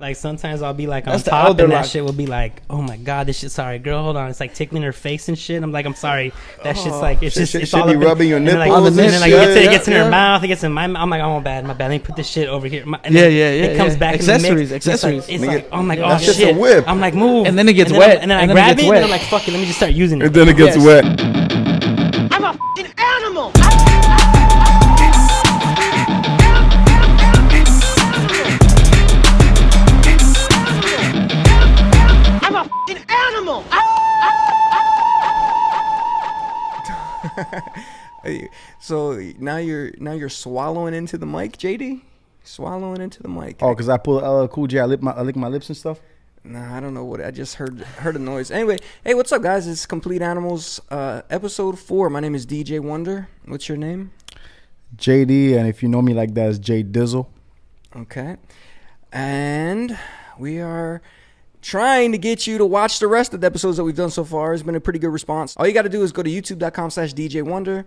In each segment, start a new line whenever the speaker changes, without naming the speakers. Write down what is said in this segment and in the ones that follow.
Like sometimes I'll be like on
That's the
top
elder
and that
lock.
shit will be like, oh my god, this shit. Sorry, girl, hold on. It's like tickling her face and shit. I'm like, I'm sorry. That shit's like, it's just, it's
should
all
be
up in-
rubbing your
and then,
nipples
and then
and
like
shit.
it gets in
Yeah.
her mouth. It gets in my. I'm like, oh my bad. Let me put this shit over here. And
Yeah,
then
yeah, yeah,
It comes
yeah.
back
Accessories,
in the mix.
accessories.
It's like, oh my god,
That's just
shit.
a whip.
I'm like, move.
And then it gets
and
wet.
And then
And
I
then it
grab
gets
it
wet.
and I'm like, fuck it. Let me just start using it.
And then it gets
Yes.
wet.
I'm a f***ing animal. I'm a f***ing animal.
So now you're swallowing into the mic, JD? Swallowing into the mic.
Oh, because I pull LL Cool J. I lick my lips and stuff.
Nah, I don't know what I just heard a noise. Anyway, hey, what's up, guys? It's Complete Animals, episode 4. My name is DJ Wonder. What's your name?
JD, and if you know me like that, it's J Dizzle.
Okay. And we are trying to get you to watch the rest of the episodes that we've done so far. It's been a pretty good response. All you got to do is go to youtube.com/DJ Wonder,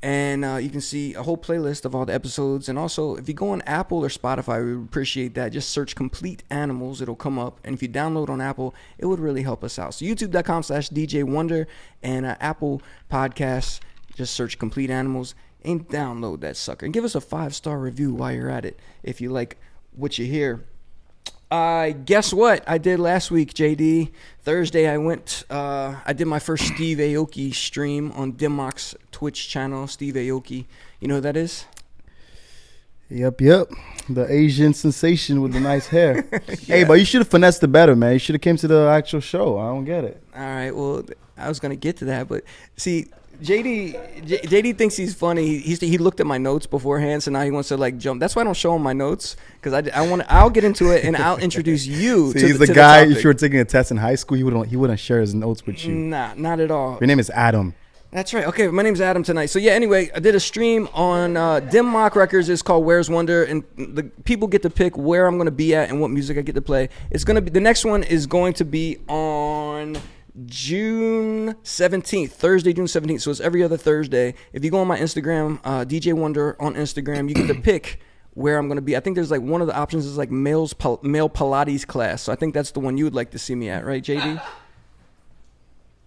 and you can see a whole playlist of all the episodes. And also, if you go on Apple or Spotify, we would appreciate that. Just search Complete Animals. It'll come up. And if you download on Apple, it would really help us out. So youtube.com/DJ Wonder and Apple Podcasts, just search Complete Animals and download that sucker. And give us a 5-star review while you're at it if you like what you hear. Guess what I did last week, JD? Thursday, I did my first Steve Aoki stream on Dimmock's Twitch channel. Steve Aoki, you know who that is?
Yep. The Asian sensation with the nice hair. Hey, but you should have finessed it better, man. You should have came to the actual show. I don't get it.
All right, well, I was gonna get to that, but see, JD thinks he's funny. He looked at my notes beforehand, so now he wants to like jump. That's why I don't show him my notes, because I'll get into it and I'll introduce you.
See,
to
he's
the
the guy.
topic.
If you were taking a test in high school, he wouldn't share his notes with you.
Nah, not at all.
Your name is Adam.
That's right. Okay, my name's Adam tonight. So yeah, anyway, I did a stream on Dimmock Records. It's called Where's Wonder, and the people get to pick where I'm going to be at and what music I get to play. It's going to be, the next one is going to be on June 17th, Thursday, June 17th. So it's every other Thursday. If you go on my Instagram, DJ Wonder on Instagram, you get to pick where I'm going to be. I think there's like one of the options is like male Pilates class. So I think that's the one you would like to see me at, right, JD?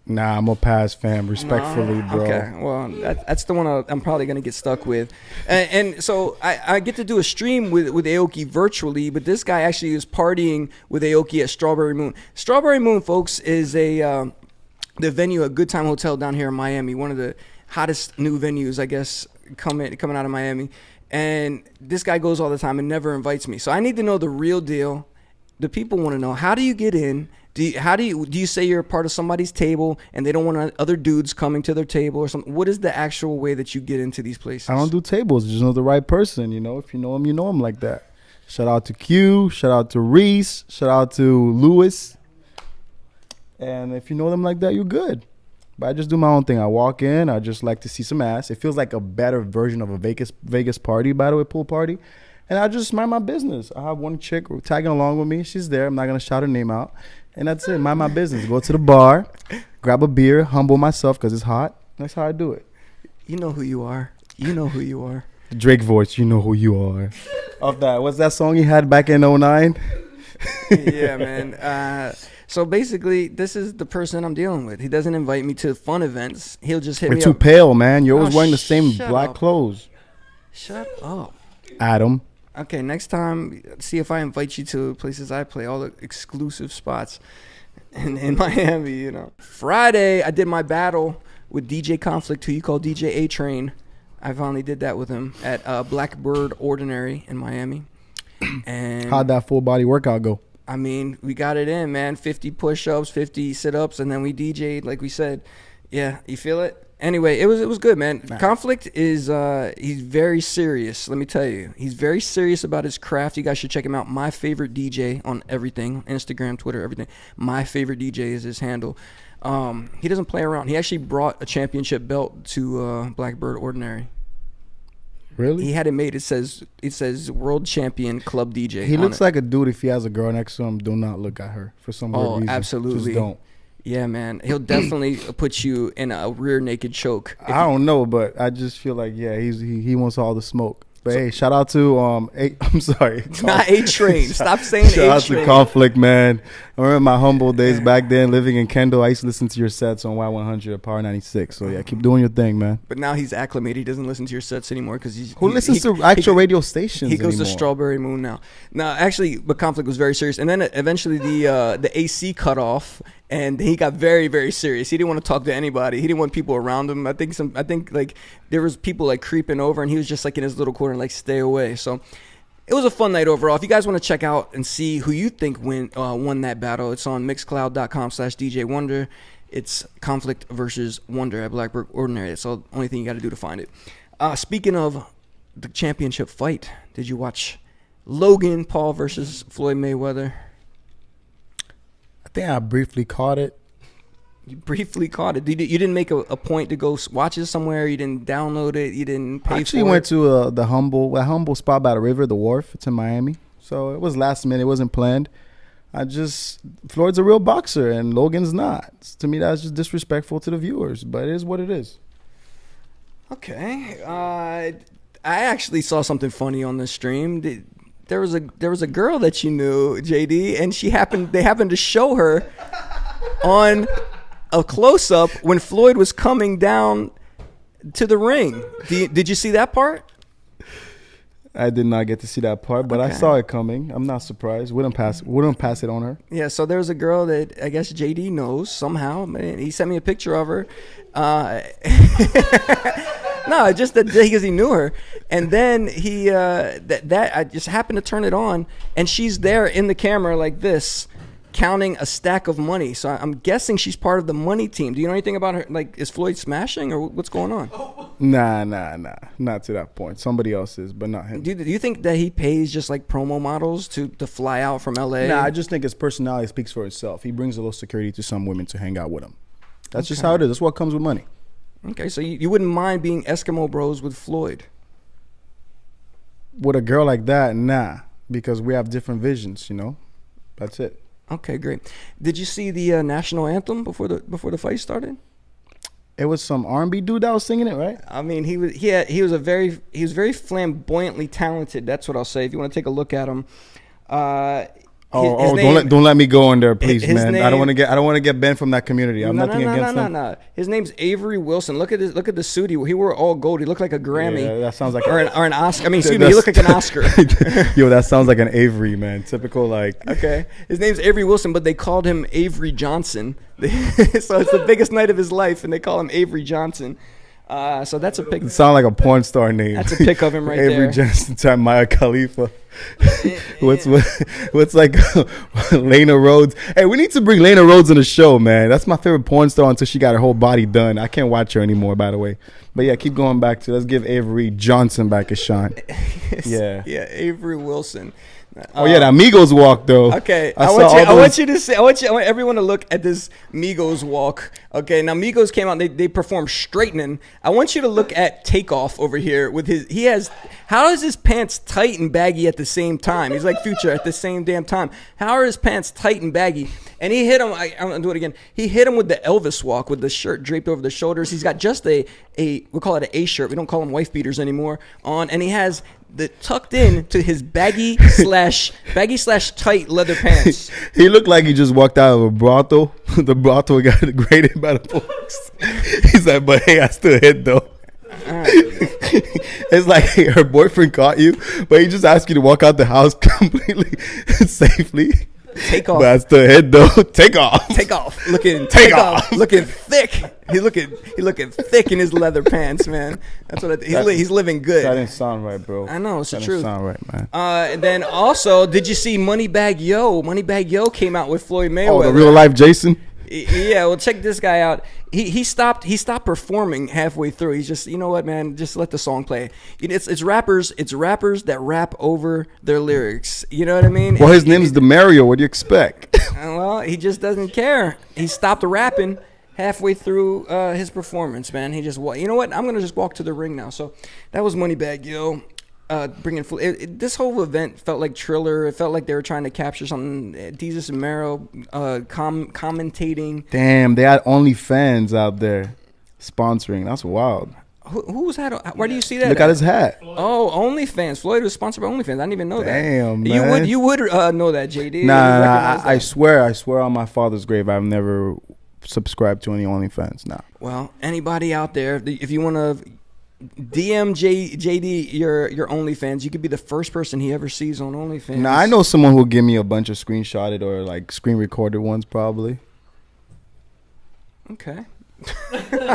Nah, I'm a pass fam. Respectfully, bro.
Okay, well, that's the one I'm probably going to get stuck with. And so I get to do a stream with Aoki virtually, but this guy actually is partying with Aoki at Strawberry Moon. Strawberry Moon, folks, is the venue, a Good Time Hotel down here in Miami, one of the hottest new venues, I guess, coming out of Miami. And this guy goes all the time and never invites me. So I need to know the real deal. The people want to know, how do you get in? Do you say you're a part of somebody's table and they don't want other dudes coming to their table or something? What is the actual way that you get into these places?
I don't do tables. Just know the right person. You know, if you know him, you know him like that. Shout out to Q. Shout out to Reese. Shout out to Lewis. And if you know them like that, you're good. But I just do my own thing. I walk in. I just like to see some ass. It feels like a better version of a Vegas party, by the way, pool party. And I just mind my business. I have one chick tagging along with me. She's there. I'm not going to shout her name out. And that's it. Mind my business. Go to the bar, grab a beer, humble myself because it's hot. That's how I do it.
You know who you are. You know who you are.
Drake voice, you know who you are. Of that. What's that song he had back in 09?
Yeah, man. So basically, this is the person I'm dealing with. He doesn't invite me to fun events. He'll just hit
You're
me
too
up.
pale, man. You're always wearing the same
shut
black
up.
clothes.
Shut up.
Adam.
Okay, next time, see if I invite you to places I play, all the exclusive spots in Miami, you know. Friday, I did my battle with DJ Conflict, who you call DJ A-Train. I finally did that with him at Blackbird Ordinary in Miami. And
How'd that full body workout go?
I mean, we got it in, man. 50 push-ups, 50 sit-ups, and then we DJ'd, like we said. Yeah, you feel it? Anyway, it was good, man.
Nah.
Conflict is he's very serious. Let me tell you, he's very serious about his craft. You guys should check him out. My favorite DJ on everything, Instagram, Twitter, everything. My favorite DJ is his handle. He doesn't play around. He actually brought a championship belt to Blackbird Ordinary.
Really?
He had it made. It says World Champion Club DJ.
He
on
looks
it.
like a dude. If he has a girl next to him, do not look at her for some weird reason.
Absolutely.
Just don't.
Yeah, man. He'll definitely put you in a rear naked choke.
I don't know, but I just feel like, yeah, he wants all the smoke. But hey, shout out to I'm sorry,
It's not A-Train. Stop saying
shout out to
A-Train.
Conflict, man. I remember my humble days back then, living in Kendall. I used to listen to your sets on Y100 at Power 96. So yeah, keep doing your thing, man.
But now he's acclimated. He doesn't listen to your sets anymore because he's
Who listens to actual radio stations?
He goes to
anymore?
Strawberry Moon now. No, actually, but Conflict was very serious, and then eventually the AC cut off, and he got very, very serious. He didn't want to talk to anybody. He didn't want people around him. I think like there was people like creeping over, and he was just like in his little corner, like stay away. So it was a fun night overall. If you guys want to check out and see who you think won that battle, it's on mixcloud.com/DJ Wonder. It's Conflict versus Wonder at Blackbird Ordinary. That's the only thing you got to do to find it. Speaking of the championship fight, did you watch Logan Paul versus Floyd Mayweather?
I think I briefly caught it.
You briefly caught it. You didn't make a point to go watch it somewhere. You didn't download it. You didn't pay
I actually
for it.
went to the humble spot by the river, the wharf. It's in Miami. So it was last minute. It wasn't planned. Floyd's a real boxer and Logan's not. To me, that's just disrespectful to the viewers, but it is what it is.
Okay. I actually saw something funny on the stream. There was a girl that you knew, JD, and they happened to show her on a close up when Floyd was coming down to the ring. Did you see that part?
I did not get to see that part, but I saw it coming. I'm not surprised. Wouldn't pass it on her.
Yeah, so there's a girl that I guess JD knows somehow. Man, he sent me a picture of her. No, just that because he knew her, and then he I just happened to turn it on, and she's there in the camera like this, counting a stack of money. So I'm guessing she's part of the money team. Do you know anything about her? Like, is Floyd smashing or what's going on?
Nah, not to that point. Somebody else is, but not him.
Do you think that he pays just like promo models to fly out from LA?
Nah, I just think his personality speaks for itself. He brings a little security to some women to hang out with him. That's just how it is. That's what comes with money.
Okay, so you wouldn't mind being Eskimo bros with Floyd?
With a girl like that, nah, because we have different visions. That's it.
Okay, great. Did you see the national anthem before the fight started?
It was some R&B dude that was singing it, right?
I mean, he was very flamboyantly talented. That's what I'll say. If you want to take a look at him,
don't let me go in there, please, man.
Name,
I don't want to get banned from that community. I'm nothing against him.
No. His name's Avery Wilson. Look at the suit. He wore all gold. He looked like a Grammy.
Yeah, that sounds like
or an Oscar. I mean, excuse me. He looked like an Oscar.
Yo, that sounds like an Avery, man. Typical like.
Okay, his name's Avery Wilson, but they called him Avery Johnson. So it's the biggest night of his life, and they call him Avery Johnson. So that's a pic.
It sounds like a porn star name.
That's a pic of him right there.
Avery Johnson type Maya Khalifa. what's like Lena Rhodes? Hey, we need to bring Lena Rhodes on the show, man. That's my favorite porn star until she got her whole body done. I can't watch her anymore, by the way. But yeah, keep going back to. Let's give Avery Johnson back a shot. Yeah,
Avery Wilson.
Oh yeah, that Migos walk though.
Okay, I want everyone to look at this Migos walk. Okay, now Migos came out. They performed straightening. I want you to look at Takeoff over here with how is his pants tight and baggy at the same time? He's like Future at the same damn time. How are his pants tight and baggy? And he hit him. I'm gonna do it again. He hit him with the Elvis walk with the shirt draped over the shoulders. He's got just we call it an A shirt. We don't call them wife beaters anymore. On, and he has the tucked in to his baggy slash tight leather pants.
He looked like he just walked out of a brothel. The brothel got graded by the police. He's like, but hey, I still hit though. It's like, hey, her boyfriend caught you, but he just asked you to walk out the house completely safely.
Take off.
But I still hit though. Take off.
Looking thick. He looking thick in his leather pants, man. That's what he's living good.
That didn't sound right, bro.
I know, it's the
truth.
truth.
Sound right, man.
And then also, did you see Moneybag Yo? Moneybag Yo came out with Floyd Mayweather.
Oh, the real life Jason.
Yeah, well, check this guy out. He stopped performing halfway through. He's just, you know what, man, just let the song play. It's rappers that rap over their lyrics. You know what I mean?
Well, his name's DeMario. What do you expect?
Well, he just doesn't care. He stopped rapping halfway through his performance, man. He just, you know what? I'm gonna just walk to the ring now. So that was Moneybag Yo. Bringing this whole event felt like Triller. It felt like they were trying to capture something. Desus and Mero commentating.
Damn, they had OnlyFans out there sponsoring. That's wild.
Who's hat? Where do you see that?
Look at his hat.
Oh, OnlyFans. Floyd was sponsored by OnlyFans. I didn't even know that.
Damn, man.
You would know that, JD.
Nah, I swear on my father's grave, I've never subscribed to any OnlyFans. Nah.
Well, anybody out there, if you want to DM JD your OnlyFans, you could be the first person he ever sees on OnlyFans.
Nah, I know someone who'll give me a bunch of screenshotted or like screen recorded ones, probably.
Okay.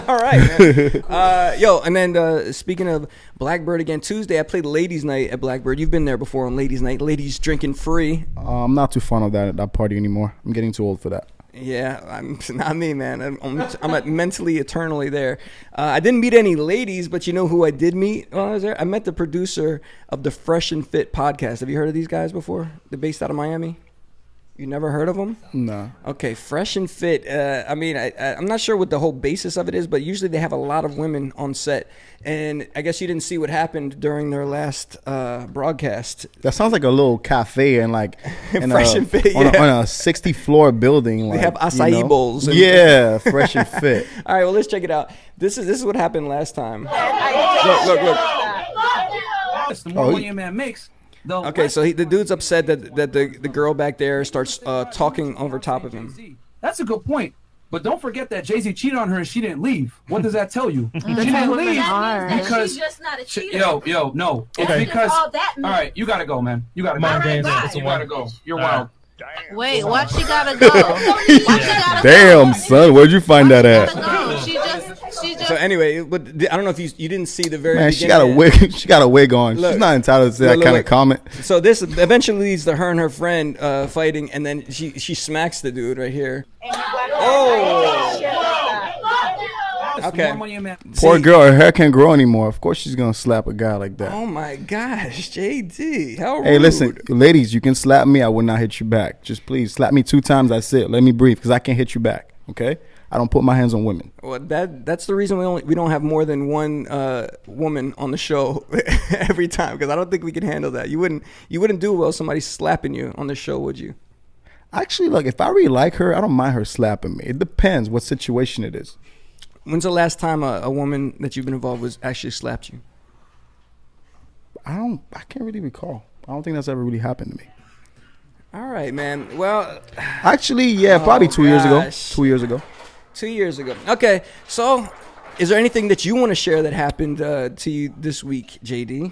All right, man. Yo, and then speaking of Blackbird again, Tuesday I played Ladies Night at Blackbird. You've been there before on Ladies Night. Ladies drinking free.
I'm not too fond of that party anymore. I'm getting too old for that.
Yeah, I'm not me, man. I'm mentally eternally there. I didn't meet any ladies, but you know who I did meet while I was there? I met the producer of the Fresh and Fit podcast. Have you heard of these guys before? They're based out of Miami. You never heard of them?
No.
Okay, Fresh and Fit. I'm not sure what the whole basis of it is, but usually they have a lot of women on set. And I guess you didn't see what happened during their last broadcast.
That sounds like a little cafe and like
Fresh and Fit,
on a 60-floor building.
They
like,
have acai bowls.
Yeah, Fresh and Fit.
All right, well, let's check it out. This is what happened last time. Look.
The more money a man makes.
Okay, so the dude's upset that the girl back there starts talking over top of him.
That's a good point. But don't forget that Jay-Z cheated on her and she didn't leave. What does that tell you? She didn't leave because
she's just not a cheater.
No. It's
Okay.
because
All that
all right, you gotta go, man. You gotta go. You gotta go. You're wild.
Wait, why she gotta go? Why she gotta
Damn,
go?
son, where'd you find that at?
Go? She just.
So anyway, but I don't know if you didn't see the very
Man,
beginning.
she got a wig. She got a wig on.
Look,
She's not entitled to that kind of comment.
So this eventually leads to her and her friend fighting, and then she smacks the dude right here. Okay.
More money a man.
Poor girl, her hair can't grow anymore. Of course she's gonna slap a guy like that.
Oh my gosh, JD, how rude.
Hey, listen, ladies, you can slap me. I will not hit you back. Just please slap me 2 times. That's it. Let me breathe, because I can't hit you back. Okay? I don't put my hands on women.
Well, that's the reason we don't have more than one woman on the show every time, because I don't think we can handle that. You wouldn't do well somebody slapping you on the show, would you?
Actually, look, if I really like her, I don't mind her slapping me. It depends what situation it is.
When's the last time a woman that you've been involved with actually slapped you?
I can't really recall. I don't think that's ever really happened to me.
All right, man. Well,
actually, yeah, probably 2 years ago. 2 years ago.
2 years ago. Okay, so is there anything that you want to share that happened to you this week, JD?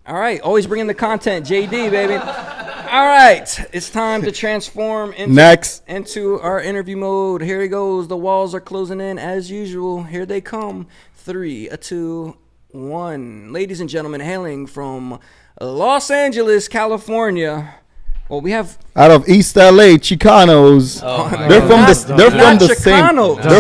All right, always bringing the content, JD, baby. All right, it's time to transform into our interview mode. Here he goes. The walls are closing in as usual. Here they come. 3, 2, 1. Ladies and gentlemen, hailing from Los Angeles, California. Well, we have
out of East LA, Chicanos. They're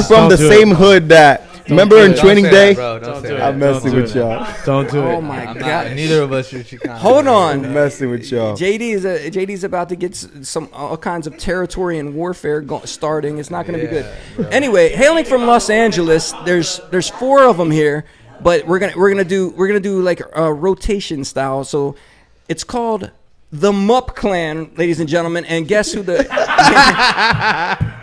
from the same hood that. Remember in Training Day? I'm messing with y'all.
Don't do it.
Oh my God!
Neither of us are Chicano.
Hold on.
I'm messing with y'all.
JD's about to get all kinds of territory and warfare starting. It's not going to be good. Bro. Anyway, hailing from Los Angeles, there's 4 of them here, but we're gonna do like a rotation style. So it's called the MMUPClan, ladies and gentlemen, and guess who the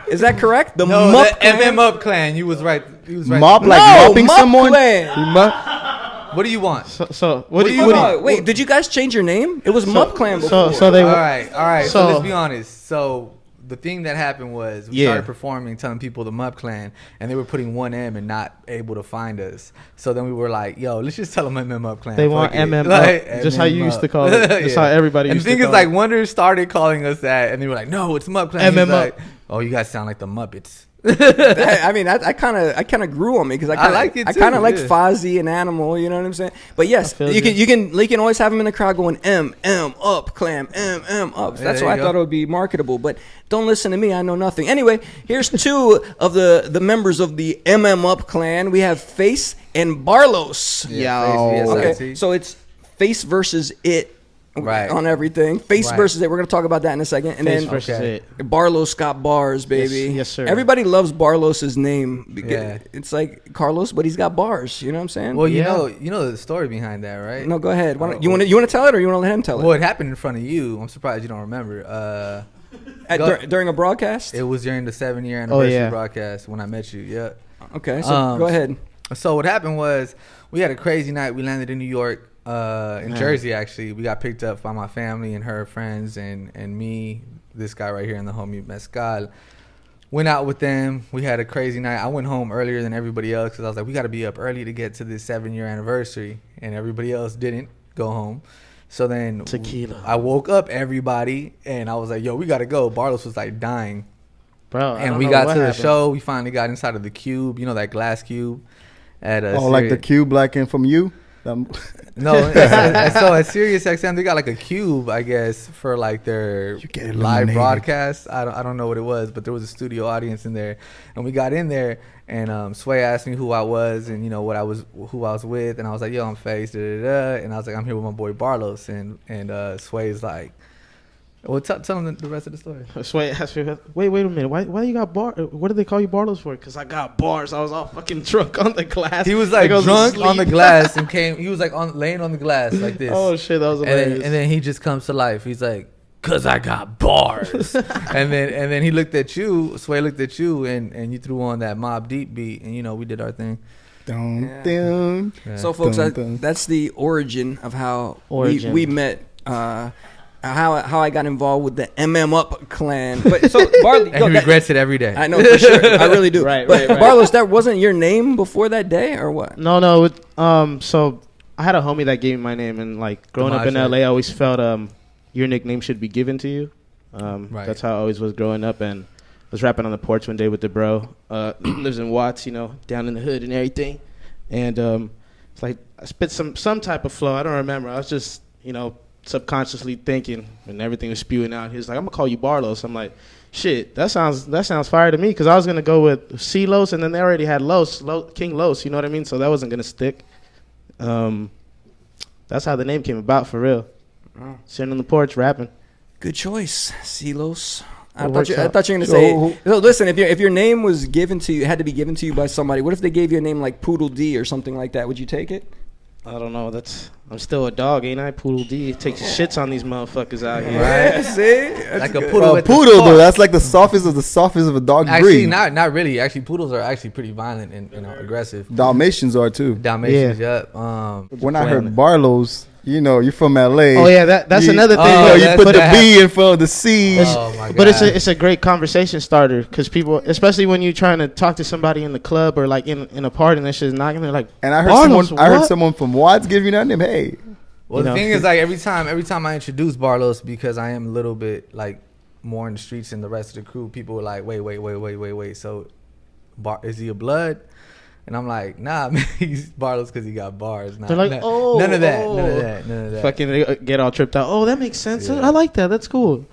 is that correct? The
MMUPClan. You was right.
Mop like mopping someone.
What do you want?
So what do you
want? Wait, did you guys change your name? It was MMUPClan before.
So they
all right. So let's be honest. So the thing that happened was we started performing, telling people the MMUPClan, and they were putting 1 M and not able to find us. So then we were like, "Yo, let's just tell them MMUPClan."
They want MM, just how you used to call it. That's how everybody.
And
used
the thing
to
is, like, Wonder started calling us that, and they were like, "No, it's MMUPClan." He's like, "Oh, you guys sound like the Muppets."
I mean, I kind of grew on me because I
like it too.
I kind of like Fozzie and Animal, you know what I'm saying? But yes, you can always have them in the crowd going MMUPClan, up. So that's why I thought it would be marketable. But don't listen to me, I know nothing. Anyway, here's 2 of the members of the MMUPClan. We have Face and Barlos. Okay, so it's Face versus It. Right. On everything. Face versus It. We're going to talk about that in a second. And
Face
then
versus It.
Barlos got bars, baby.
Yes, sir.
Everybody loves Barlos's name. It's like Carlos, but he's got bars. You know what I'm saying?
Well, you know the story behind that, right?
No, go ahead. You want to tell it, or you want to let him tell it?
Well, it happened in front of you. I'm surprised you don't remember.
During a broadcast?
It was during the 7-year anniversary
yeah.
broadcast when I met you. Yeah.
Okay, so go ahead.
So what happened was we had a crazy night. We landed in New York, in Jersey actually. We got picked up by my family and her friends and me, this guy right here in the homie Mezcal. Went out with them. We had a crazy night. I went home earlier than everybody else because I was like, we got to be up early to get to this 7-year anniversary. And everybody else didn't go home. So then
Tequila.
I woke up everybody and I was like, yo, we got to go. Barlos was like dying.
Bro,
And we got to the show. We finally got inside of the cube, that glass cube.
Like the cube like in from you?
No, so at Sirius XM they got like a cube, I guess, for like their live broadcast. I don't know what it was, but there was a studio audience in there, and we got in there, and Sway asked me who I was and who I was with, and I was like, yo, I'm Face, and I was like, I'm here with my boy Barlos, and Sway's like, well, tell them the rest of the story.
Wait a minute. Why you got bar? What did they call you Barlos for? Because I got bars. I was all fucking drunk on the glass.
He was like drunk on the glass and came. He was like laying on the glass like this.
Oh shit, that was hilarious.
And then he just comes to life. He's like, "Cause I got bars." and then he looked at you. Sway looked at you, and you threw on that Mobb Deep beat, and we did our thing.
Dun.
So folks, that's the origin of how we met. How I got involved with the MMUPClan. But so Barley,
and he regrets it every day.
I know for sure. I really do.
Right.
Barlos, that wasn't your name before that day, or what?
No. So I had a homie that gave me my name, and like growing up in LA, I always felt your nickname should be given to you. Right. That's how I always was growing up, and I was rapping on the porch one day with the bro. Lives in Watts, down in the hood and everything. And it's like I spit some type of flow. I don't remember. I was just subconsciously thinking, and everything was spewing out. He was like, I'm gonna call you Barlos. I'm like, shit, that sounds fire to me, because I was gonna go with C-Los, and then they already had King Los, you know what I mean? So that wasn't gonna stick. That's how the name came about, for real. Sitting on the porch rapping.
Good choice, C-Los. I thought you were gonna say. So listen, if your name was given to you, had to be given to you by somebody. What if they gave you a name like Poodle D or something like that? Would you take it?
I don't know. I'm still a dog, ain't I? Poodle D takes shits on these motherfuckers out here.
Right? See,
like a poodle.
Poodle though, that's like the softest of a dog
actually,
breed.
not really. Actually, poodles are actually pretty violent and aggressive.
Dalmatians are too.
Dalmatians, yeah.
When I heard Barlos, you're from LA.
Oh yeah, that's another thing.
You put the B in front of the C.
Oh my god!
But it's a great conversation starter, because people, especially when you're trying to talk to somebody in the club or like in a party and that shit's knocking, they're like,
and I heard someone from Watts give you that name. Hey.
Well, the thing is, like every time I introduce Barlos, because I am a little bit like more in the streets than the rest of the crew, people were like, wait. So, is he a blood? And I'm like, nah, man, he's Barlos because he got bars. Nah,
they're like,
none of that.
Fucking get all tripped out. Oh, that makes sense. Yeah. I like that. That's cool.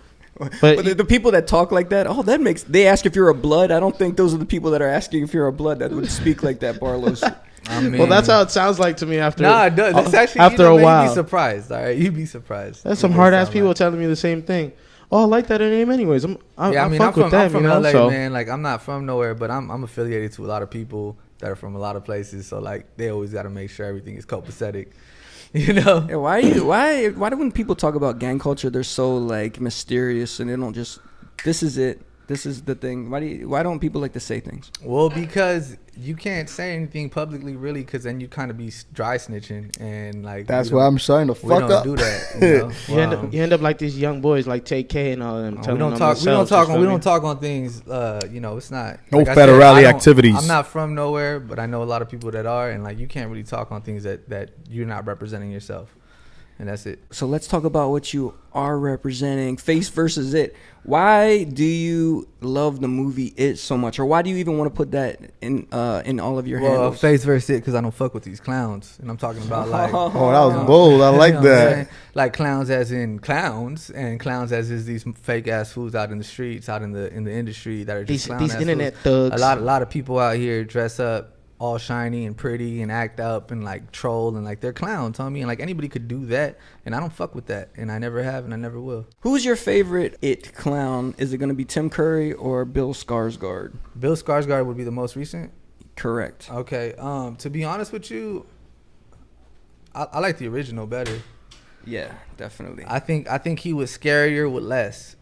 But the people that talk like that, they ask if you're a blood. I don't think those are the people that are asking if you're a blood that would speak like that, Barlos.
Well, that's how it sounds like to me after.
Nah, it does. It's actually,
after a while.
You'd be surprised. All right, you'd be surprised.
That's some hard ass people telling me the same thing. Oh, I like that name anyways. I'm
from LA, man. Like, I'm not from nowhere, but I'm affiliated to a lot of people that are from a lot of places. So like, they always got to make sure everything is copacetic.
Yeah, why do when people talk about gang culture, they're so like mysterious and they don't just, this is it. This is the thing. Why don't people like to say things?
Well, because you can't say anything publicly, really, because then you kind of be dry snitching, and like
that's why I'm starting to fuck up.
We don't do that.
You end up like these young boys, like TK and all of them.
We don't talk on things. It's not
no federale activities.
I'm not from nowhere, but I know a lot of people that are, and like you can't really talk on things that you're not representing yourself. And that's it.
So let's talk about what you are representing. Face versus It. Why do you love the movie It so much, or why do you even want to put that in all of your handles?
Face versus It because I don't fuck with these clowns, and I'm talking about like.
Oh, that was bold. I like that.
Like clowns, as in clowns, and clowns as is these fake ass fools out in the streets, out in the industry that are just
these internet thugs.
A lot of people out here dress up all shiny and pretty and act up and like troll and like they're clowns, homie, and like anybody could do that, and I don't fuck with that, and I never have and I never will.
Who's your favorite It clown? Is it going to be Tim Curry or Bill Skarsgård?
Bill Skarsgård would be the most recent.
Correct.
Okay. To be honest with you, I like the original better.
Yeah, definitely.
I think he was scarier with less.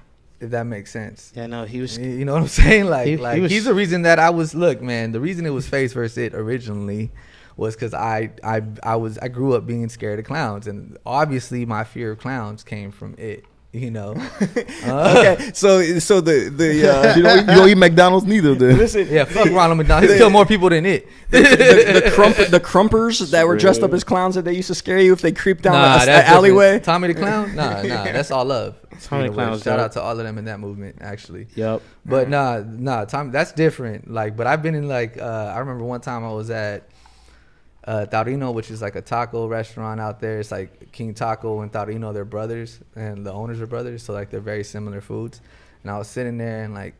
If that makes sense.
Yeah, no, he was.
You know what I'm saying? Like,
he was,
he's the reason that I was. Look, man, the reason it was Face versus It originally was because I grew up being scared of clowns, and obviously my fear of clowns came from it. You know.
Okay, so the
you don't eat McDonald's neither. Then
listen,
yeah, fuck Ronald McDonald. He's killed more people than it.
the crumpers that were dressed up as clowns that they used to scare you if they creeped down an alleyway.
Tommy the Clown? Nah, that's all love.
Tommy the Clown.
Shout out to all of them in that movement, actually.
Yep.
But nah, Tommy, that's different. Like, but I've been in like, I remember one time I was at Taurino, which is like a taco restaurant out there. It's like King Taco and Taurino, they're brothers, and the owners are brothers, so like they're very similar foods. And I was sitting there, and like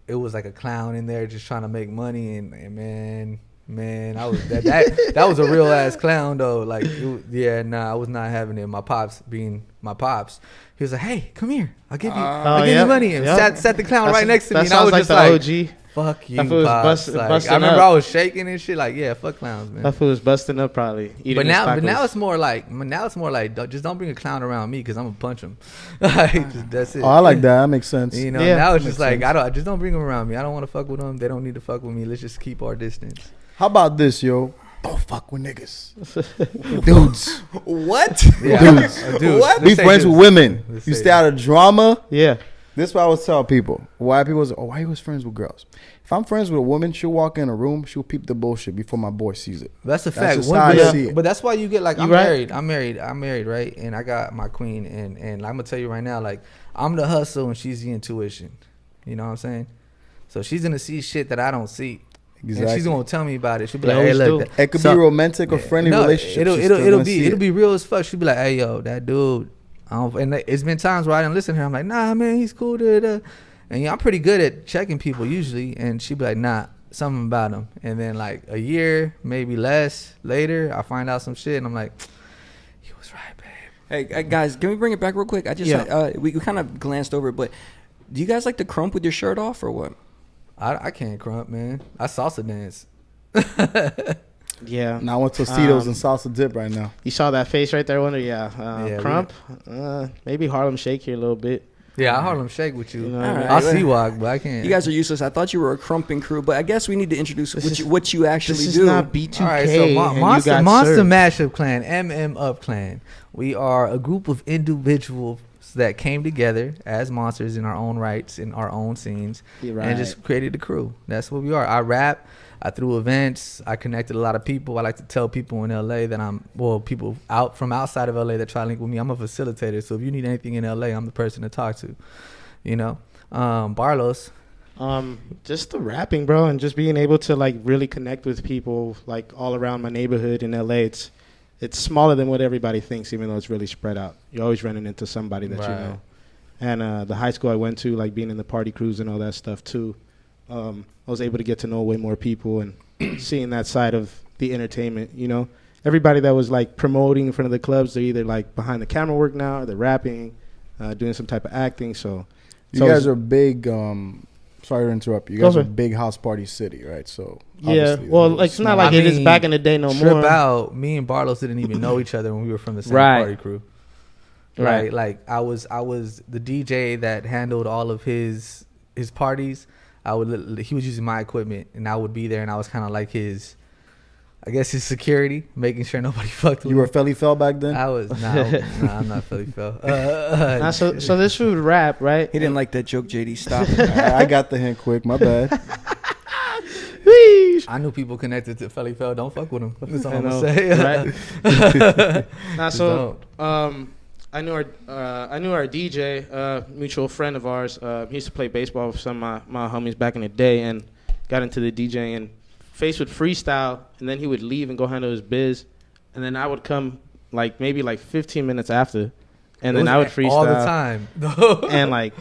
it was like a clown in there just trying to make money, and man, I was that was a real ass clown though. Like, I was not having it. My pops being my pops, he was like, "Hey, come here, I'll give you money," and sat the clown right next to me, and I was just like,
OG.
Fuck you,
that fool was
busting I remember I was shaking and shit. Like, yeah, fuck clowns, man.
That fool was busting up probably.
But now it's more like just don't bring a clown around me because I'm gonna punch him. Like, that's it.
Oh, I like that. That makes sense.
You know, now it's just like sense. I just don't bring them around me. I don't want to fuck with them. They don't need to fuck with me. Let's just keep our distance.
How about this, yo? Don't fuck with niggas. Dudes.
What?
Yeah.
Dudes.
What? Be friends with women. You stay out of drama.
Yeah.
This is what I always tell people. Why people say, why you was friends with girls? If I'm friends with a woman, she'll walk in a room, she'll peep the bullshit before my boy sees it.
That's a fact. But that's why you get like, I'm married, right? And I got my queen, and I'm gonna tell you right now, like, I'm the hustle and she's the intuition. You know what I'm saying? So she's gonna see shit that I don't see. Exactly. And she's gonna tell me about it. She'll be like, "Hey, look."
It could be romantic or friendly relationship.
It'll be real as fuck. She'll be like, "Hey, yo, that dude." And it's been times where I didn't listen to her. I'm like, "Nah, man, he's cool." And I'm pretty good at checking people usually. And she'd be like, "Nah, something about him." And then like a year, maybe less later, I find out some shit, and I'm like, "He was right, babe."
Hey guys, can we bring it back real quick? I just we kind of glanced over it, but do you guys like to crump with your shirt off or what?
I can't crump, man. I salsa dance.
Yeah.
Now I want Tostitos and salsa dip right now.
You saw that face right there, Wonder? Crump? Maybe Harlem Shake here a little bit.
Yeah, I Harlem Shake with you.
I'll
see walk, but I can't.
You guys are useless. I thought you were a crumping crew, but I guess we need to introduce what you actually do.
This is not B2K.
All right, so Monster Mashup Clan, MMUPClan. We are a group of individuals that came together as monsters in our own rights, in our own scenes, and just created a crew. That's what we are. I rap. I threw events. I connected a lot of people. I like to tell people in LA that people out from outside of LA that try to link with me. I'm a facilitator. So if you need anything in LA, I'm the person to talk to. You know, Barlos.
Just the rapping, bro, and just being able to like really connect with people like all around my neighborhood in LA. It's smaller than what everybody thinks, even though it's really spread out. You're always running into somebody that you know. And the high school I went to, like being in the party crews and all that stuff too, I was able to get to know way more people and seeing that side of the entertainment, you know. Everybody that was like promoting in front of the clubs, they're either like behind the camera work now, or they're rapping, doing some type of acting. So
you guys are big. Sorry to interrupt. You guys are a big house party city, right? So
yeah, well, like it's not like it is back in the day no more.
Out, me and Barlos didn't even know each other when we were from the same party crew. Right, like I was the DJ that handled all of his parties. He was using my equipment, and I would be there, and I was kind of like his security, making sure nobody fucked with me.
You were Felly Fell back then?
I was. Nah, I'm not Felly Fell.
So this would rap, right?
He didn't like that joke, JD. Stop.
I got the hint quick. My bad.
I knew people connected to Felly Fell. Don't fuck with him. That's all I'm gonna say.
Right? I knew our DJ, mutual friend of ours. He used to play baseball with some of my homies back in the day, and got into the DJing. And Face would freestyle, and then he would leave and go handle his biz, and then I would come maybe 15 minutes after, and then I would freestyle
all the time.
And as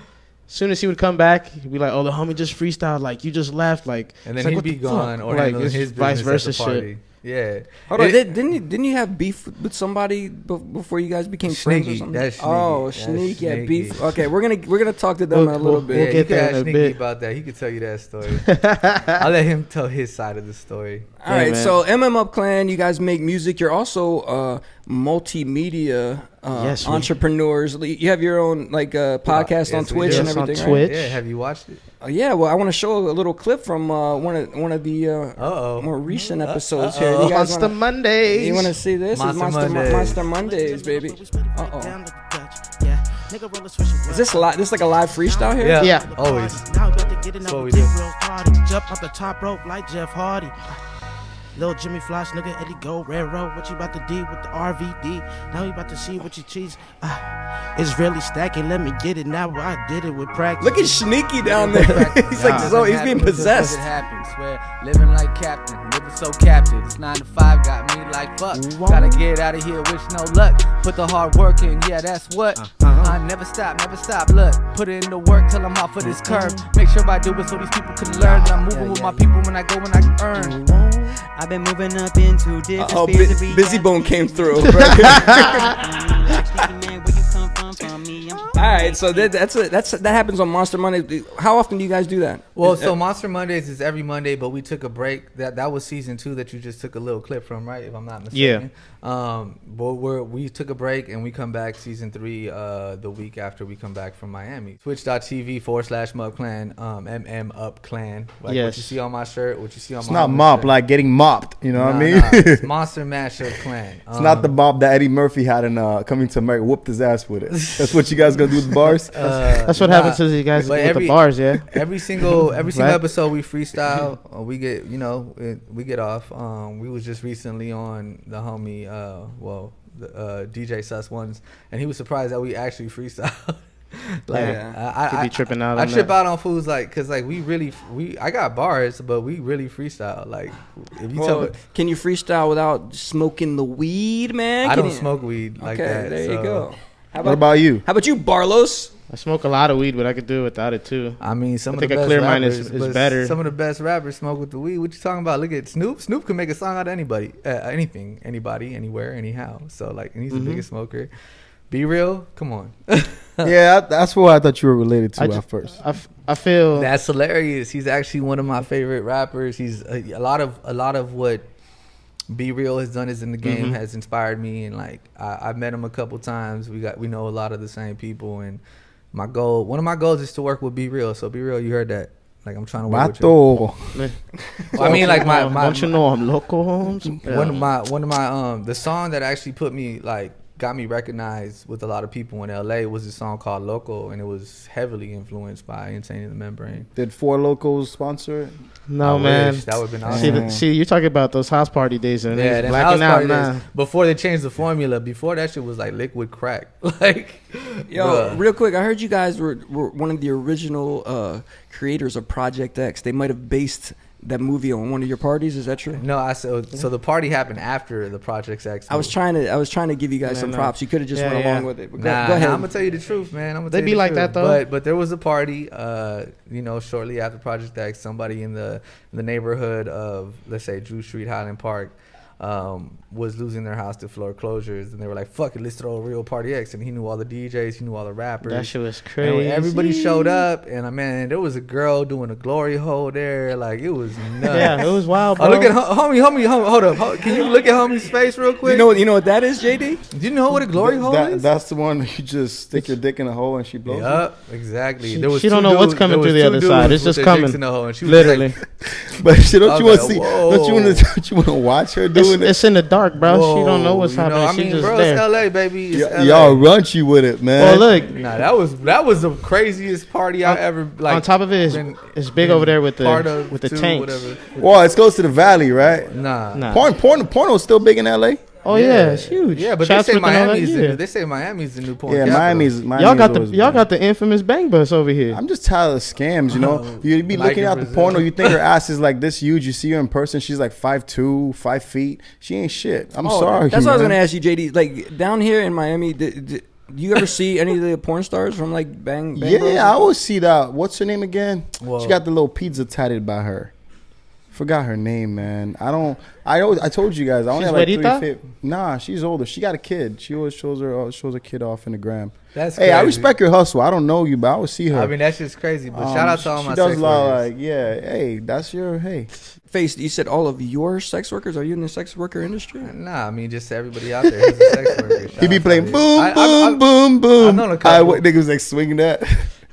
soon as he would come back, he'd be like, "Oh, the homie just freestyled, like you just left, like."
And then he'd be gone, or handling his
vice versa
shit. Yeah.
Hold on, didn't you have beef with somebody before you guys became friends or something?
That's Shneaky.
Oh, Shneaky had beef. Okay, we're gonna talk to them in a little bit.
We'll get there in a bit about that. He could tell you that story. I'll let him tell his side of the story.
All right, so MMUPClan, you guys make music. You're also multimedia entrepreneurs. You have your own podcast on Twitch and everything,
on Twitch.
right?
Yeah, have you watched it?
Yeah, well, I want to show a little clip from one of the more recent episodes here. You guys
Monster Mondays.
You want to see this? Monster Mondays, baby. Is this live? This like a live freestyle here?
Yeah.
Always.
That's what we do. Jump off the top rope like Jeff Hardy. Lil Jimmy Flash, nigga, Eddie Go, Red Road. What you about to do with the RVD? Now you about to see what you cheese. It's really stacking. Let me get it now. I did it with practice.
Look at Shneaky down there. He's he's being possessed.
It happens. Swear, living like captain, living so captive. It's 9 to 5, got me like fuck. Gotta get out of here, wish no luck. Put the hard work in, yeah, that's what. I never stop. Look, put it in the work till I'm off of this curve. Make sure I do it so these people can learn that I'm moving with my people when I go and I can earn.
I've been moving up into different
Busy Bone came through. All right, so that happens on Monster Monday. How often do you guys do that?
Well, so Monster Mondays is every Monday, but we took a break. That was season 2 that you just took a little clip from, right? If I'm not mistaken. Yeah. But we took a break and we come back season 3 the week after we come back from Miami. Twitch.tv/MMUPClan, MMUPClan. Like what you see on my shirt, what you see on my.
It's not mop, like getting mopped. You know what I mean?
It's Monster Mashup Clan.
It's not the mop that Eddie Murphy had in Coming to America. Whooped his ass with it. That's what you guys gonna do with the bars.
That's what happens to you guys with the bars. Yeah.
Every single episode we freestyle. We get we get off. We was just recently on the homie DJ Sus Ones, and he was surprised that we actually freestyle.
I be tripping out.
I trip out on fools because I got bars, but we really freestyle. Like if you tell me,
can you freestyle without smoking the weed, man?
I don't smoke weed like that.
There you go.
What about you?
How about you, Barlos?
I smoke a lot of weed, but I could do it without it too.
I mean,
I think a clear mind is better.
Some of the best rappers smoke with the weed. What you talking about? Look at Snoop. Snoop can make a song out of anybody, anything, anybody, anywhere, anyhow. So like, and he's the biggest smoker. Be real. Come on.
Yeah, that's what I thought you were related to at first.
I feel
that's hilarious. He's actually one of my favorite rappers. He's a lot of what Be Real has done is in the game has inspired me, and like I've met him a couple times. We know a lot of the same people, and one of my goals is to work with Be Real. So Be Real, you heard that. Like I'm trying to work with you. I mean, like my
don't you know I'm local?
One of my the song that actually put me got me recognized with a lot of people in LA was a song called Loco, and it was heavily influenced by Insane in the Membrane.
Did Four Locals sponsor it?
No, man.
That would have been awesome.
See, you're talking about those house party days, and
yeah,
blacking out now.
Before they changed the formula, before that shit was like liquid crack. Like,
yo, real quick, I heard you guys were one of the original creators of Project X. They might have based that movie on one of your parties. Is that true?
No, so the party happened after the Project X movie.
I was trying to give you guys some props. You could have just went along with it. But go ahead.
I'm gonna tell you the truth, man.
They be like that though.
But there was a party, shortly after Project X. Somebody in the neighborhood of, let's say, Drew Street, Highland Park, was losing their house to foreclosures, and they were like, "Fuck it, let's throw a real Party X." And he knew all the DJs, he knew all the rappers.
That shit was crazy.
And everybody showed up, and man, there was a girl doing a glory hole there. Like it was nuts.
Yeah, it was wild, bro.
Oh, look at homie. Hold up. Can you look at homie's face real quick?
You know what that is, JD?
Do you know what a glory hole is?
That's the one you just stick your dick in a hole and she blows.
Yep, exactly.
She don't know what's coming through the other side. It's just coming.
In the hole, and she was
literally.
But shit, don't you want to see? Don't you want to watch her doing it?
It's in the dark, bro. Whoa, she don't know what's happening.
I mean,
she just
bro,
there.
it's LA, baby. It's
Y'all runchy with it, man.
Well, look.
Nah, that was the craziest party I ever like.
On top of it, it's big over there with the tanks.
Well, it's close to the valley, right?
Nah.
Porno is still big in LA.
Oh yeah, it's huge.
Yeah, but they say Miami's the new porn.
Yeah,
capital.
Miami's
y'all got the infamous bang bus over here.
I'm just tired of scams, you know. You be looking at the porno, you think her ass is like this huge. You see her in person, she's like 5'2", 5 feet. She ain't shit. I'm sorry.
That's what I was gonna ask you, JD. Like down here in Miami, do you ever see any of the porn stars from like Bang?
Yeah, I always see that. What's her name again? Whoa. She got the little pizza tatted by her. forgot her name, man. I told you guys. I only have like 3 favorites. Nah, she's older. She got a kid. She always shows her kid off in the gram.
That's
hey,
crazy.
I respect your hustle. I don't know you, but I would see her.
I mean, that's just crazy. But shout out to all my sex
workers. She does a lot like, hey, that's your,
Face, you said all of your sex workers? Are you in the sex worker industry?
Nah, I mean, just everybody out there who's a sex worker.
He be playing boom, boom, boom, boom.
I know a couple.
What niggas like swinging that?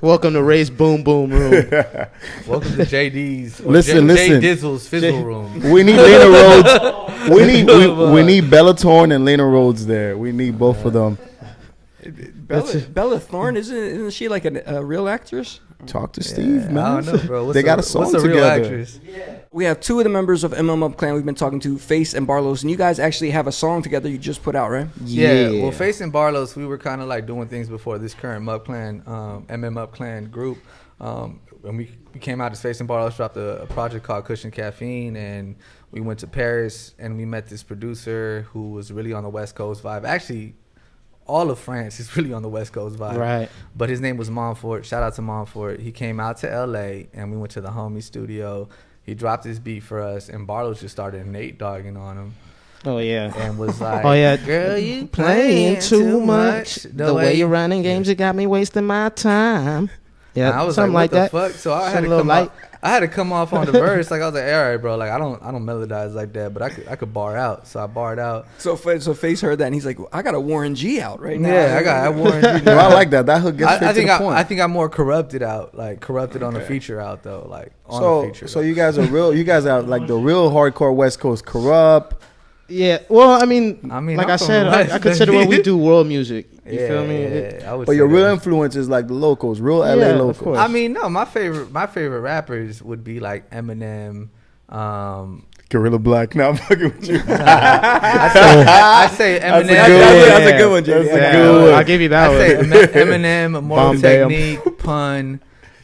Welcome to Ray's Boom Boom Room.
Welcome to JD's.
Listen.
Jay Dizzle's Fizzle Room.
We need Lena Rhodes. We need Bella Thorne and Lena Rhodes there. We need both of them.
Bella Thorne, isn't she like a real actress?
Talk to Steve, man.
I don't know, bro.
They got a song together. Real actress?
We have 2 of the members of MMUPClan we've been talking to, Face and Barlos, and you guys actually have a song together you just put out, right?
Yeah. Well, Face and Barlos, we were kind of like doing things before this current MMUPClan, MMUPClan group. And we came out as Face and Barlos, dropped a project called Cushion Caffeine, and we went to Paris and we met this producer who was really on the West Coast vibe. Actually, all of France is really on the West Coast vibe.
Right.
But his name was Montfort. Shout out to Montfort. He came out to LA and we went to the homie studio. He dropped his beat for us and Barlos just started Nate dogging on him.
Oh, yeah.
And was like,
oh, yeah.
Girl, you
playing too much. The way you're running games, it got me wasting my time. Yeah,
I was
something
like, what
like
the
that.
fuck? So I had to come out. I had to come off on the verse. Like I was like, all right, bro. Like I don't melodize like that, but I could bar out. So I barred out.
So Face heard that and he's like, well, I got a Warren G out right now.
Yeah, I got Warren G.
No, I like that. That hook gets straight to the point.
I think I'm more corrupted out, like corrupted on a feature out though, like on a feature.
So you guys are real. You guys are like the real hardcore West Coast corrupt.
Yeah, well, I mean, like I said, I consider what we do world music. You feel me?
I would
but your real influence is like the locals, real LA locals.
I mean, no, my favorite rappers would be like Eminem,
Gorilla Black. Now I'm fucking with you.
I say Eminem.
That's a good one, Jay.
That's a good one.
I'll give you that
one.
I
say Eminem, Moral Technique, Pun,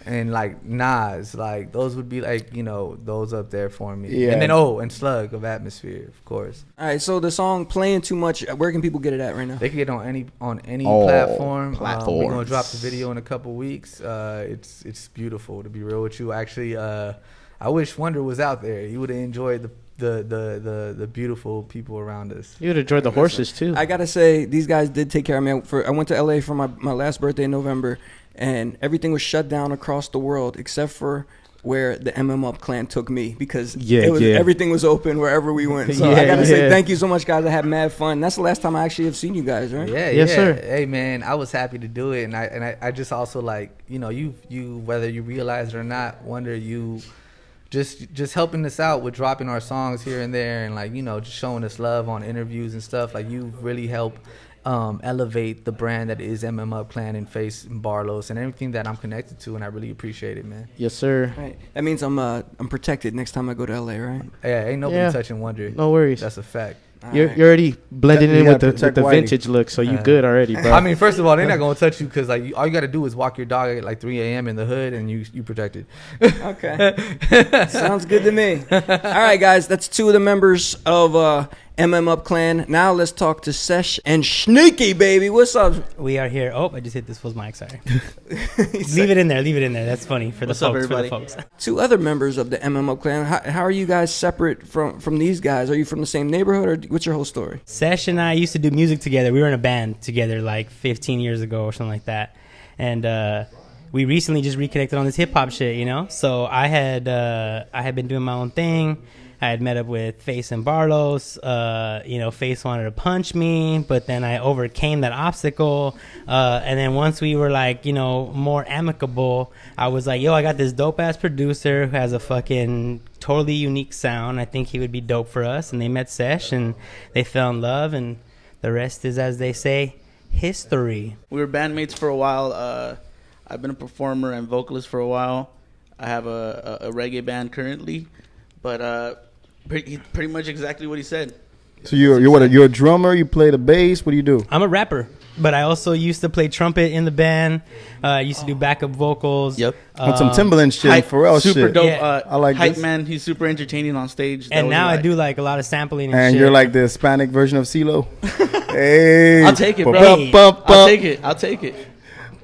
and like Nas. Like those would be like, those up there for me.
Yeah.
And then and Slug of Atmosphere, of course.
All right, so the song Playing Too Much, where can people get it at right now?
They can get it on any platform.
Platforms.
We're gonna drop the video in a couple weeks. It's beautiful, to be real with you. Actually, I wish Wonder was out there. He would have enjoyed the beautiful people around us.
You would enjoy the horses too.
I gotta say, these guys did take care of me. I went to LA for my last birthday in November, and everything was shut down across the world except for where the MMUPClan took me, because everything was open wherever we went. So I gotta say thank you so much, guys. I had mad fun. That's the last time I actually have seen you guys, right?
Yes, sir. Hey man, I was happy to do it, and I just also like, you whether you realize it or not, Wonder, you just helping us out with dropping our songs here and there, and like, just showing us love on interviews and stuff. Like you really help elevate the brand that is MMUPClan and Face and Barlos and everything that I'm connected to, and I really appreciate it, man.
Yes, sir.
Right. That means I'm protected next time I go to LA, right?
Yeah, ain't nobody touching Wonder.
No worries.
That's a fact.
You're already blending in with the vintage look, so you good already, bro.
I mean, first of all, they're not gonna touch you because like all you gotta do is walk your dog at like 3 a.m. in the hood, and you protected.
Okay, sounds good to me. All right, guys, that's 2 of the members of MMUPClan. Now let's talk to Sesh and Shneaky, baby. What's up?
We are here. Oh, I just hit this fool's mic. Sorry. Leave it in there. That's funny for the folks.
2 other members of the MMUPClan. How are you guys separate from these guys? Are you from the same neighborhood, or what's your whole story?
Sesh and I used to do music together. We were in a band together like 15 years ago or something like that. And we recently just reconnected on this hip hop shit, So I had been doing my own thing. I had met up with Face and Barlos. Face wanted to punch me, but then I overcame that obstacle. And then once we were like, more amicable, I was like, yo, I got this dope ass producer who has a fucking totally unique sound. I think he would be dope for us. And they met Sesh and they fell in love, and the rest is, as they say, history.
We were bandmates for a while. I've been a performer and vocalist for a while. I have a reggae band currently, but pretty much exactly what he said.
So you're a drummer? You play the bass? What do you do?
I'm a rapper, but I also used to play trumpet in the band. I used to do backup vocals.
Yep.
On some Timberland shit, Pharrell shit.
Super dope.
Yeah.
I like
hype
this.
man. He's super entertaining on stage.
And now I do like a lot of sampling and shit.
And you're like the Hispanic version of CeeLo. Hey,
I'll take it, bro.
Hey.
I'll take it.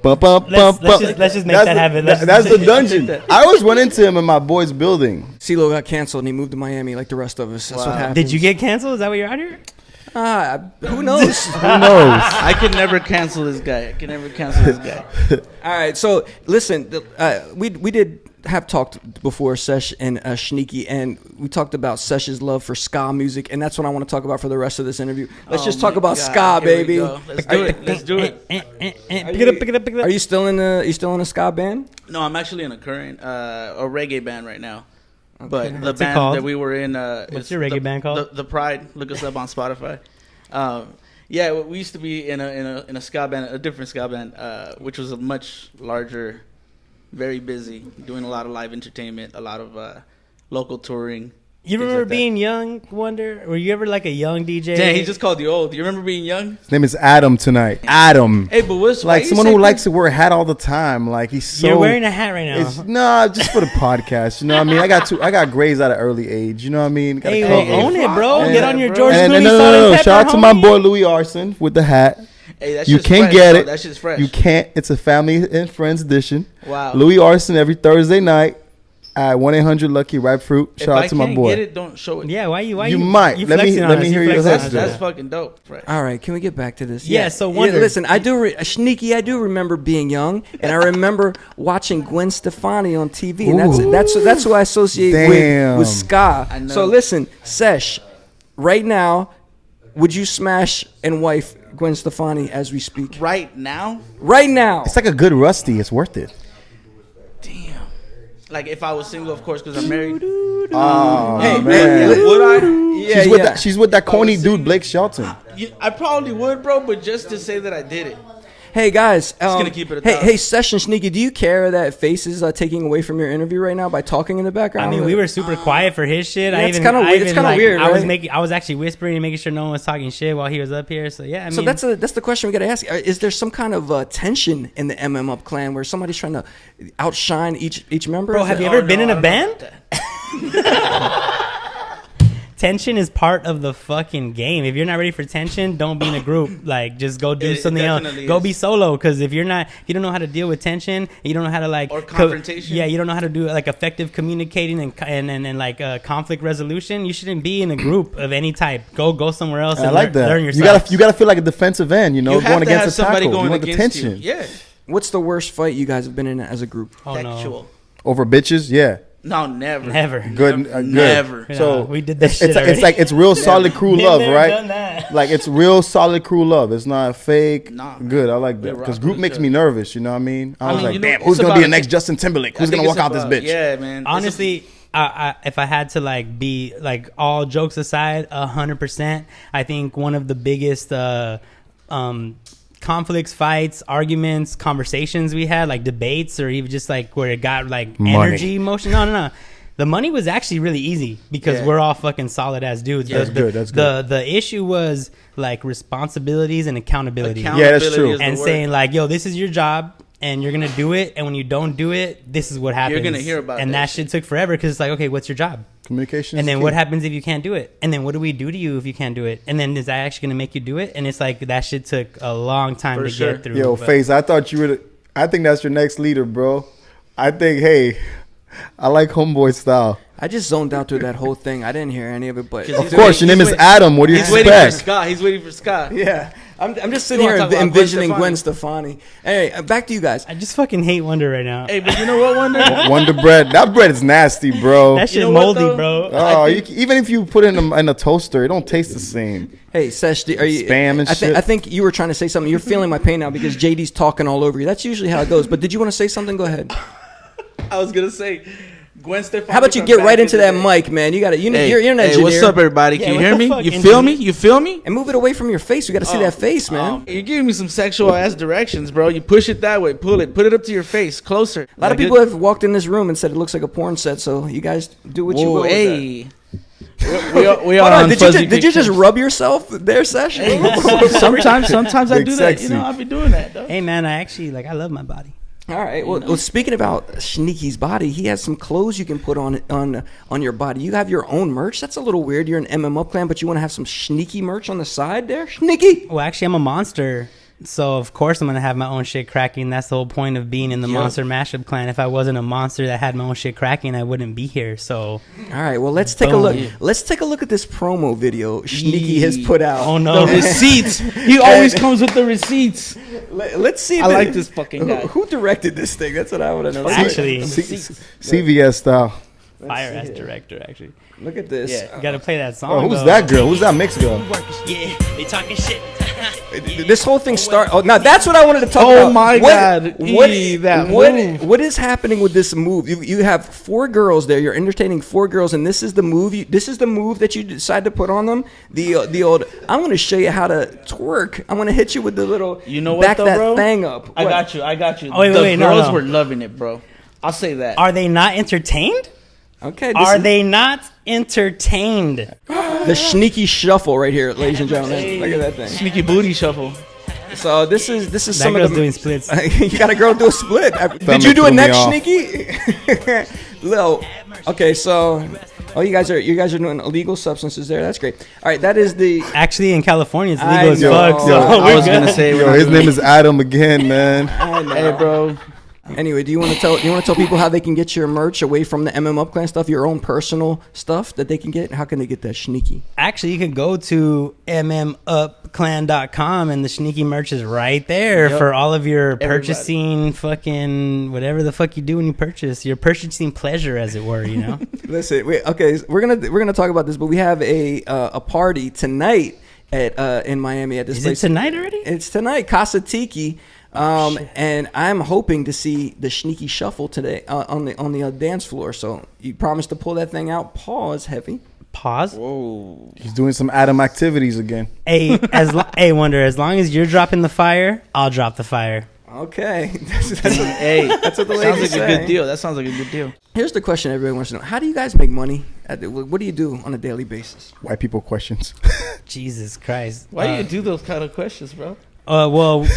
Let's just make that happen.
That's the dungeon. I always run into him in my boy's building.
CeeLo got canceled and he moved to Miami like the rest of us. That's what happened.
Did you get canceled? Is that why you're out here?
Who knows?
Who knows?
I could never cancel this guy.
All right, so listen, we did have talked before, Sesh and Shneaky, and we talked about Sesh's love for ska music, and that's what I want to talk about for the rest of this interview. Let's just talk about ska, baby.
Let's do it.
Pick it up.
Are you still in a ska band?
No, I'm actually in a current a reggae band right now. But the
What's it
band
called?
that we were in,
What's your reggae band called?
The Pride. Look us up on Spotify. Yeah, we used to be in a ska band, a different ska band, which was a much larger, very busy, doing a lot of live entertainment, a lot of local touring.
You remember being young, Wonder? Were you ever like a young DJ?
Dang, he just called you old. Do you remember being young?
His name is Adam tonight. Adam.
Hey, but what's
like someone who likes to wear a hat all the time? Like he's so.
You're wearing a hat right now.
Nah, just for the podcast. You know what I mean? I got grays at an early age. You know what I mean?
Hey, own it, bro.
And,
get on your George Clooney.
No. Shout out to my boy Louis Arson with the hat.
Hey, that's
you
just
can't
fresh,
get
bro.
it.
That's just fresh.
You can't. It's a family and friends edition.
Wow.
Louis Arson every Thursday night at 1-800-LUCKY Ripe Fruit. Shout out to my boy.
If I can't get it, don't show it.
Yeah, why you
might. Let me hear your
That's fucking dope. Right.
All right, can we get back to this?
Yeah, so Wonder.
Listen, Shneaky, I do remember being young, and I remember watching Gwen Stefani on TV, and that's who I associate with ska.
I know.
So listen, Sesh, right now, would you smash and wife Gwen Stefani as we speak?
Right now?
Right now.
It's like a good Rusty. It's worth it.
Damn. Like if I was single, of course, because I'm married.
Oh,
hey,
man.
Would I?
She's with that corny dude, Blake Shelton.
I probably would, bro, but just to say that I did it.
Hey guys,
Just gonna keep it.
Hey, Sesh and Shneaky, do you care that Face is taking away from your interview right now by talking in the background?
I mean, we were super quiet for his shit.
Yeah, it's kind of weird.
I was actually whispering and making sure no one was talking shit while he was up here. So yeah, I mean,
so that's the question we got to ask. Is there some kind of tension in the MMUPClan where somebody's trying to outshine each member?
Bro, have you ever been in a band? Tension is part of the fucking game. If you're not ready for tension, don't be in a group. Like, just go do something else. Go be solo. Because if you don't know how to deal with tension, you don't know how to
or confrontation.
You don't know how to do like effective communicating and like conflict resolution. You shouldn't be in a group of any type. Go somewhere else.
I
and
like that.
Learn yourself.
You gotta feel like a defensive end. You know,
you
going against a
somebody
tackle.
going
you want
against
the tension.
You. Yeah.
What's the worst fight you guys have been in as a group?
Oh,
Sexual.
no.
Over bitches, yeah.
No, never.
Good.
Never.
So
we did that shit
it's like it's real solid crew
Been
love,
there,
right?
done that.
Like it's real solid crew love. It's not fake.
Nah,
good. I like that because group makes me nervous. You know what I mean? I was like,
you know,
damn, who's gonna be the next Justin Timberlake? Who's gonna walk out this bitch?
Yeah, man.
Honestly, if I had to like be like all jokes aside, 100%, I think one of the biggest conflicts, fights, arguments, conversations we had, like debates, or even just like where it got like energy, emotion. No. The money was actually really easy because we're all fucking solid ass dudes.
Yeah, that's good.
The issue was like responsibilities and accountability.
Yeah, that's true.
And saying like, yo, this is your job. And you're gonna do it, and when you don't do it, this is what happens.
You're gonna hear about it.
And that shit took forever because it's like, okay, what's your job?
Communication.
And then what happens if you can't do it? And then what do we do to you if you can't do it? And then is that actually gonna make you do it? And it's like that shit took a long time to get through.
Yo, Face, I thought you were. I think that's your next leader, bro. I think, hey, I like homeboy style.
I just zoned out through that whole thing. I didn't hear any of it, but
of course, your name is Adam. What do you expect?
He's waiting for Scott.
Yeah. I'm just sitting here envisioning Gwen Stefani. Hey, back to you guys.
I just fucking hate Wonder right now.
Hey, but you know what, Wonder?
Wonder bread. That bread is nasty, bro.
That shit moldy, bro.
Oh, even if you put it in a toaster, it don't taste the same.
Hey, Sesh, are you
spam and shit?
I think you were trying to say something. You're feeling my pain now because JD's talking all over you. That's usually how it goes. But did you want to say something? Go ahead.
I was gonna say. Gwen Stefani.
How about you get right into that mic, man? You got it. You're an engineer.
Hey, what's up, everybody? Can you hear me? You feel me? You feel me?
And move it away from your face. We got to see that face, man.
You're giving me some sexual ass directions, bro. You push it that way, pull it, put it up to your face, closer.
A lot of people have walked in this room and said it looks like a porn set. So you guys do what you will.
Hey. We are on
did you just rub yourself there, Sesh?
Sometimes I do that. You know, I'll be doing that, though.
Hey, man, I love my body.
All right. Well, speaking about Shneaky's body, he has some clothes you can put on your body. You have your own merch. That's a little weird. You're an MMUPClan, but you want to have some Shneaky merch on the side there, Shneaky?
Well, actually, I'm a monster. So of course I'm gonna have my own shit cracking. That's the whole point of being in the Monster Mashup Clan. If I wasn't a monster that had my own shit cracking, I wouldn't be here. So,
all right, well let's take a look. Let's take a look at this promo video Shneaky has put out.
Oh no,
the receipts. He always comes with the receipts.
Let's see.
I like this fucking guy.
Who directed this thing? That's what I want to know.
Actually,
CVS style.
Fire ass director. Actually,
look at this.
Yeah, you gotta play that song.
Oh, who's that girl? Who's that mixed girl?
Yeah, they talking shit.
This whole thing now that's what I wanted to talk about.
Oh my God.
What is happening with this move? You have 4 girls there. You're entertaining 4 girls, and this is the move. This is the move that you decide to put on them. The old. I'm going to show you how to twerk. I'm going to hit you with the little.
You know what?
Back
though,
that
bro?
thing up.
I got you.
Oh, wait,
the girls
no.
were loving it, bro. I'll say that.
Are they not entertained?
Okay.
Are they not entertained?
The Shneaky shuffle right here, ladies and gentlemen. Look at that thing.
Sneaky booty shuffle.
So this is
That
some
girl's
of the
doing splits.
You got a girl do a split. Did you do a neck, Shneaky? Lil. Okay, so you guys are doing illegal substances there. That's great. All right, that is the.
Actually, in California, it's legal as fuck.
know.
So
I was gonna say,
His name is Adam again, man.
hey, bro.
Anyway, do you want to tell people how they can get your merch away from the MMUPClan stuff, your own personal stuff that they can get? How can they get that Shneaky?
Actually, you can go to MMUPClan.com and the Shneaky merch is right there for all of your purchasing, fucking whatever the fuck you do when you purchase, your purchasing pleasure, as it were. You know.
Listen, we're gonna talk about this, but we have a party tonight at in Miami at this place.
Is it tonight already?
It's tonight, Casa Tiki. And I'm hoping to see the Shneaky shuffle today on the dance floor. So you promised to pull that thing out. Pause, heavy.
Pause.
Whoa.
He's doing some Adam activities again.
Hey, Wonder, as long as you're dropping the fire, I'll drop the fire.
Okay. That's what the ladies
Sounds like
say.
a good deal. That sounds like a good deal.
Here's the question everybody wants to know. How do you guys make money? What do you do on a daily basis?
White people questions.
Jesus Christ.
Why do you do those kind of questions, bro?
Well,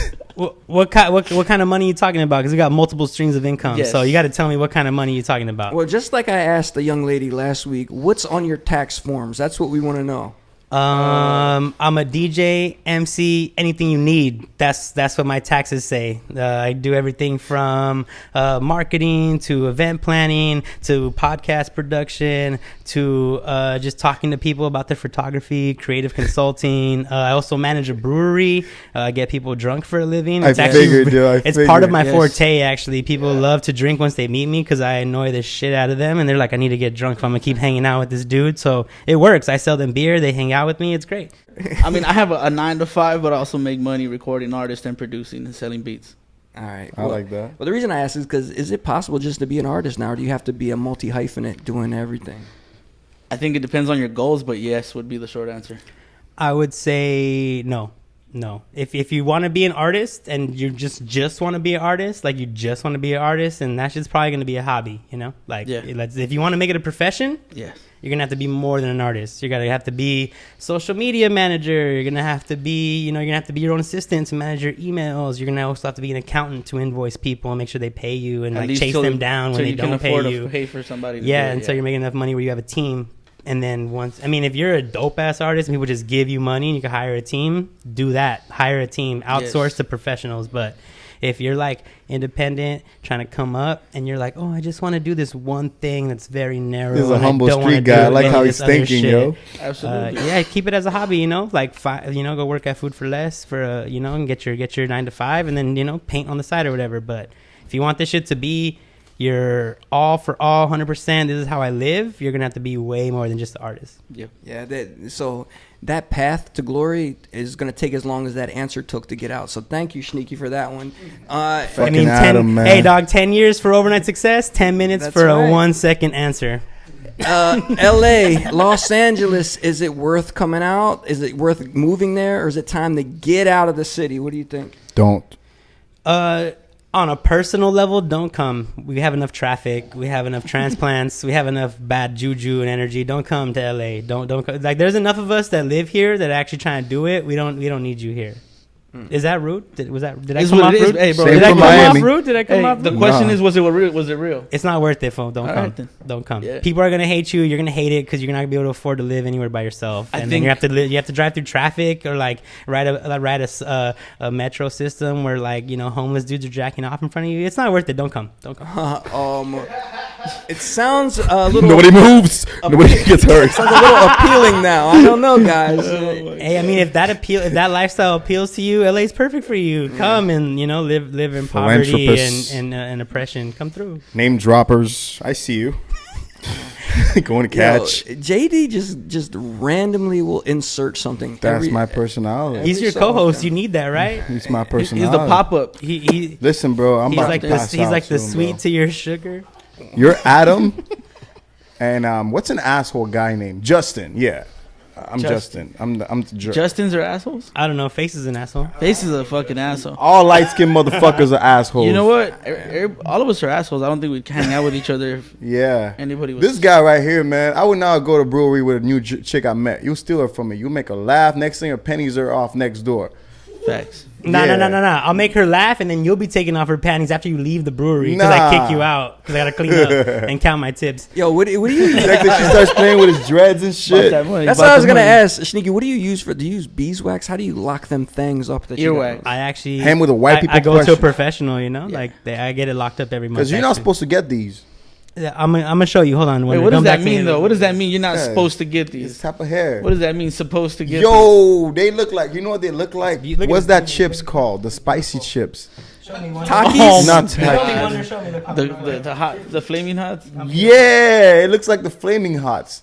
what kind of money are you talking about? Because we got multiple streams of income,
Yes.
so you got to tell me what kind of money you're talking about.
Well, just like I asked the young lady last week, what's on your tax forms? That's what we want to know.
I'm a DJ, MC, anything you need. That's what my taxes say. I do everything from marketing to event planning to podcast production to just talking to people about their photography, creative consulting. I also manage a brewery. Get people drunk for a living. It's part of my forte. Actually, people love to drink once they meet me because I annoy the shit out of them, and they're like, "I need to get drunk if I'm gonna keep hanging out with this dude." So it works. I sell them beer. They hang out with me. It's great.
I mean, I have a 9 to 5, but I also make money recording artists and producing and selling beats.
All right.
I like that.
Well, the reason I ask is because is it possible just to be an artist now, or do you have to be a multi-hyphenate doing everything?
I think it depends on your goals, but yes would be the short answer.
I would say no. If you want to be an artist and you just want to be an artist, like you just want to be an artist, and that's just probably going to be a hobby, you know? Like, if you want to make it a profession,
yes,
you're going to have to be more than an artist. You're going to have to be social media manager. You're going to have to be, you're going to have to be your own assistant to manage your emails. You're going to also have to be an accountant to invoice people and make sure they pay you and like chase them down when they don't pay you.
So you can afford to pay for somebody to do it,
until you're making enough money where you have a team. And then if you're a dope ass artist and people just give you money and you can hire a team, do that. Hire a team, outsource to professionals. But if you're like independent, trying to come up, and you're like, oh, I just want to do this one thing that's very narrow.
He's a humble street guy. I like how he's thinking, yo.
Absolutely.
Keep it as a hobby, you know, like go work at Food for Less for and get your 9 to 5, and then paint on the side or whatever. But if you want this shit to be you're all for all 100%, this is how I live, you're gonna have to be way more than just an artist.
So that path to glory is gonna take as long as that answer took to get out. So thank you, Shneaky, for that one.
Fucking Adam, man.
Hey dog, 10 years for overnight success, 10 minutes for a 1 second answer.
LA, Los Angeles, is it worth coming out? Is it worth moving there, or is it time to get out of the city? What do you think?
Don't.
On a personal level, don't come. We have enough traffic. We have enough transplants. We have enough bad juju and energy. Don't come to LA. Don't come. Like, there's enough of us that live here that are actually trying to do it. We don't need you here. Is that rude? Did I
It's
come
what
off
it is.
rude?
Hey, bro.
Did I come
Miami.
off rude? Did I come off rude?
The question is, was it real? Was it real?
It's not worth it, fool. Don't
All
come.
right, then.
Don't come.
Yeah.
People are gonna hate you. You're gonna hate it because you're not gonna be able to afford to live anywhere by yourself.
I
And then
think-
you have to drive through traffic or like ride a metro system where like homeless dudes are jacking off in front of you. It's not worth it. Don't come. Don't come.
It sounds a little.
Nobody moves. Nobody gets hurt.
Sounds a little appealing now. I don't know, guys.
Hey, I mean, if that lifestyle appeals to you, LA's perfect for you. Come and live in poverty
Philanthropists.
and oppression. Come through.
Name droppers. I see you. Going to catch.
Yo, JD just randomly will insert something.
That's my personality.
He's your co-host. You need that, right?
He's my personality.
He's the pop-up.
He
Listen, bro. I'm
he's
about
like
to
the
pass
he's
out
like the
soon,
sweet
bro.
to your sugar.
You're Adam. And what's an asshole guy named Justin? Yeah. I'm Justin. I'm the jerk.
Justins are assholes?
I don't know. Face is an asshole.
Face is a fucking asshole.
All light-skinned motherfuckers are assholes.
You know what? All of us are assholes. I don't think we'd hang out with each other if
Yeah.
anybody was.
This guy right here, man. I would not go to a brewery with a new chick I met. You steal her from me. You make her laugh. Next thing, her pennies are off next door.
Facts.
No.
Yeah.
I'll make her laugh, and then you'll be taking off her panties after you leave the brewery because I kick you out because I gotta clean up and count my tips.
Yo, what do you?
Next thing she starts playing with his dreads and shit.
That's what I was gonna ask, Shneaky. What do you use do you use beeswax? How do you lock them things up? That
Earwax.
I actually
Hang with a white people
I go to a
question.
professional, like I get it locked up every month.
Because you're not supposed to get these.
Yeah, I'm gonna show you. Hold on.
Wait, what does that mean though? What does that mean? You're not
Yeah.
supposed to get these.
This type of hair.
What does that mean? Supposed to get?
Yo, they look like, you know what they look like?
look
What's
at-
that chips called? The spicy chips.
Takis?
Not
these?
Takis.
the flaming hots.
Yeah, it looks like the flaming hots.